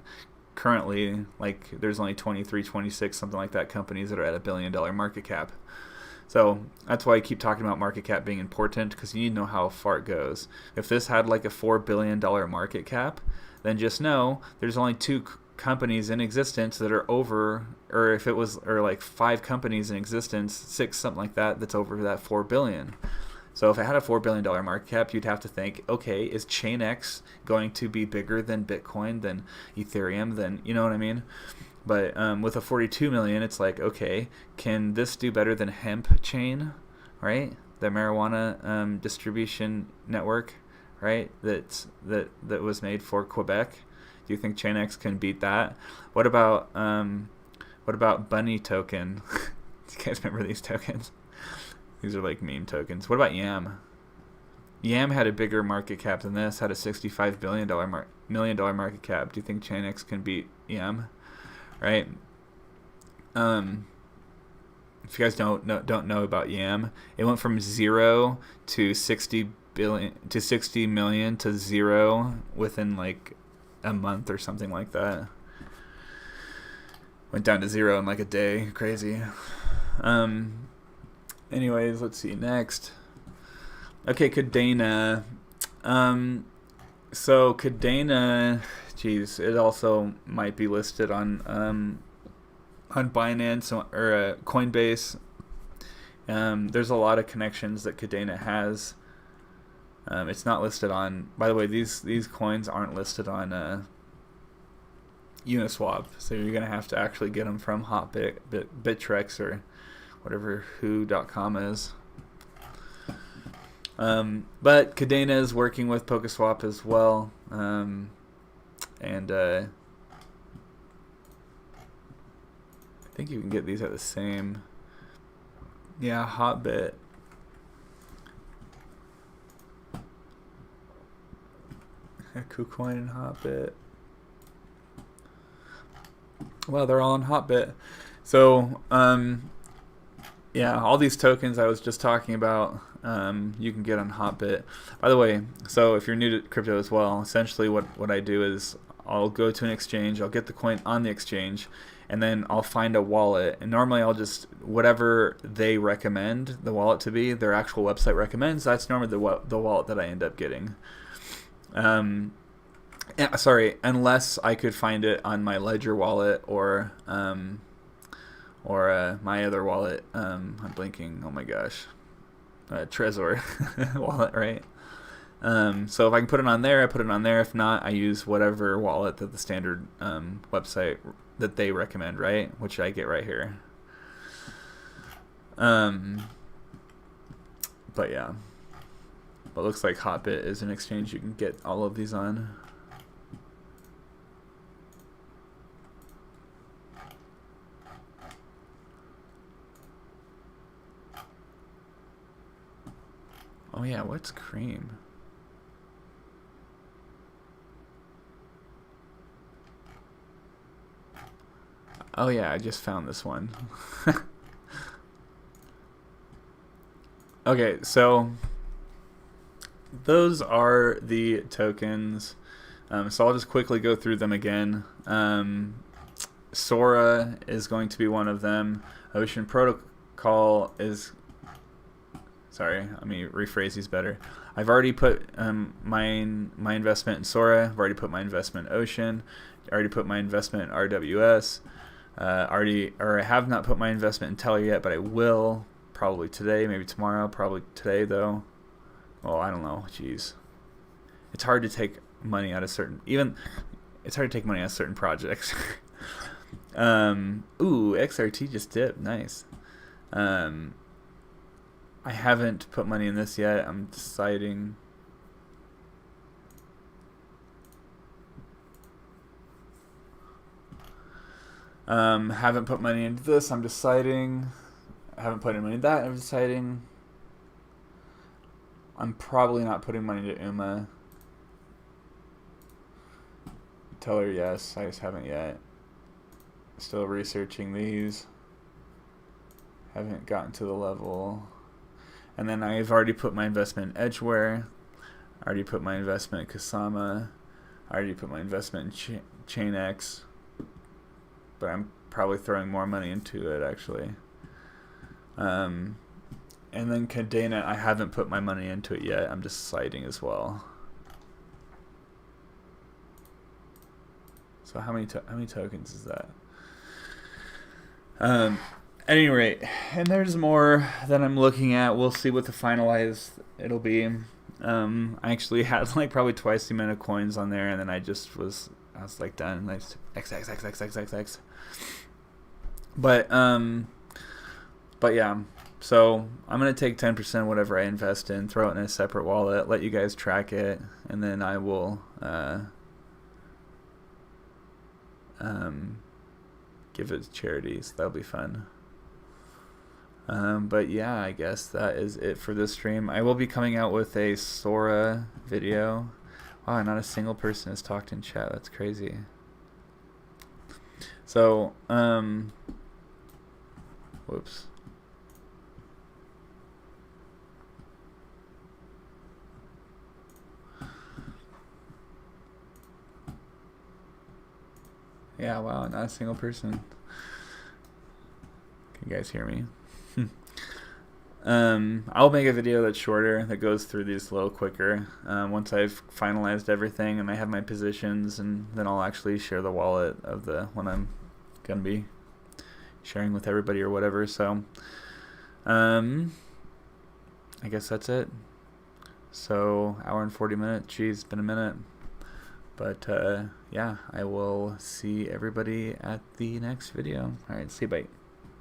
Currently, like, there's only 23, 26, something like that, companies that are at $1 billion market cap. So that's why I keep talking about market cap being important, because you need to know how far it goes. If this had like a $4 billion market cap, then just know there's only 2 companies in existence that are over, or like 5 companies in existence, 6, something like that, that's over that $4 billion. So if it had a $4 billion market cap, you'd have to think, okay, is Chainx going to be bigger than Bitcoin, than Ethereum, than, you know what I mean? But with a 42 million, it's like, okay, can this do better than Hemp Chain, right? The marijuana distribution network, right? that was made for Quebec. Do you think Chainx can beat that? What about Bunny Token? Do you guys remember these tokens? These are like meme tokens. What about Yam? Yam had a bigger market cap than this. Had a $65 million market cap. Do you think Chainx can beat Yam? Right. If you guys don't know about Yam, it went from 0 to 60 million to 0 within like a month or something like that. Went down to 0 in like a day. Crazy. Anyways, let's see next. Okay, Cadena. So Cadena, geez, it also might be listed on Binance or Coinbase. There's a lot of connections that Cadena has. It's not listed on. By the way, these coins aren't listed on Uniswap, so you're gonna have to actually get them from Hotbit, Bittrex, or whatever who.com is. But Cadena is working with PokeSwap as well, and I think you can get these at the same. Yeah, Hotbit. KuCoin and Hotbit. Well, they're all on Hotbit. So, yeah, all these tokens I was just talking about, you can get on Hotbit. By the way, so if you're new to crypto as well, essentially what I do is I'll go to an exchange, I'll get the coin on the exchange, and then I'll find a wallet. And normally I'll just, whatever they recommend the wallet to be, their actual website recommends, that's normally the wallet that I end up getting. Yeah, sorry, unless I could find it on my Ledger wallet or my other wallet. I'm blinking. Oh my gosh, Trezor wallet, right? So if I can put it on there, I put it on there. If not, I use whatever wallet that the standard website that they recommend, right? Which I get right here. But yeah. But it looks like Hotbit is an exchange you can get all of these on. Oh yeah, what's Cream? Oh yeah, I just found this one. Okay, so those are the tokens. So I'll just quickly go through them again. Sora is going to be one of them. Ocean Protocol is... Sorry, let me rephrase these better. I've already put my investment in Sora. I've already put my investment in Ocean. I already put my investment in RWS. I have not put my investment in Teller yet, but I will probably today, maybe tomorrow. Probably today though. Well, I don't know. Jeez, it's hard to take money out of certain. It's hard to take money out of certain projects. Ooh, XRT just dipped. Nice. I haven't put money in this yet. I'm deciding. Haven't put money into this. I'm deciding. I haven't put any money into that. I'm deciding. I'm probably not putting money into UMA. Teller, yes. I just haven't yet. Still researching these. Haven't gotten to the level. And then I've already put my investment in Edgeware. I already put my investment in Kasama. I already put my investment in Chainx. But I'm probably throwing more money into it, actually. And then Cadena, I haven't put my money into it yet. I'm just deciding as well. So how many tokens is that? any rate, and there's more that I'm looking at. We'll see what the finalized it'll be. I actually had like probably twice the amount of coins on there, and then I was like done, like x. But yeah. So I'm gonna take 10% whatever I invest in, throw it in a separate wallet, let you guys track it, and then I will give it to charities. That'll be fun. But yeah, I guess that is it for this stream. I will be coming out with a Sora video. Wow, not a single person has talked in chat. That's crazy. So, whoops. Yeah, wow, not a single person. Can you guys hear me? I'll make a video that's shorter, that goes through these a little quicker, once I've finalized everything and I have my positions, and then I'll actually share the wallet of the one I'm gonna be sharing with everybody or whatever. So I guess that's it. So hour and 40 minutes. Geez, it's been a minute. But yeah, I will see everybody at the next video. All right, see you, bye.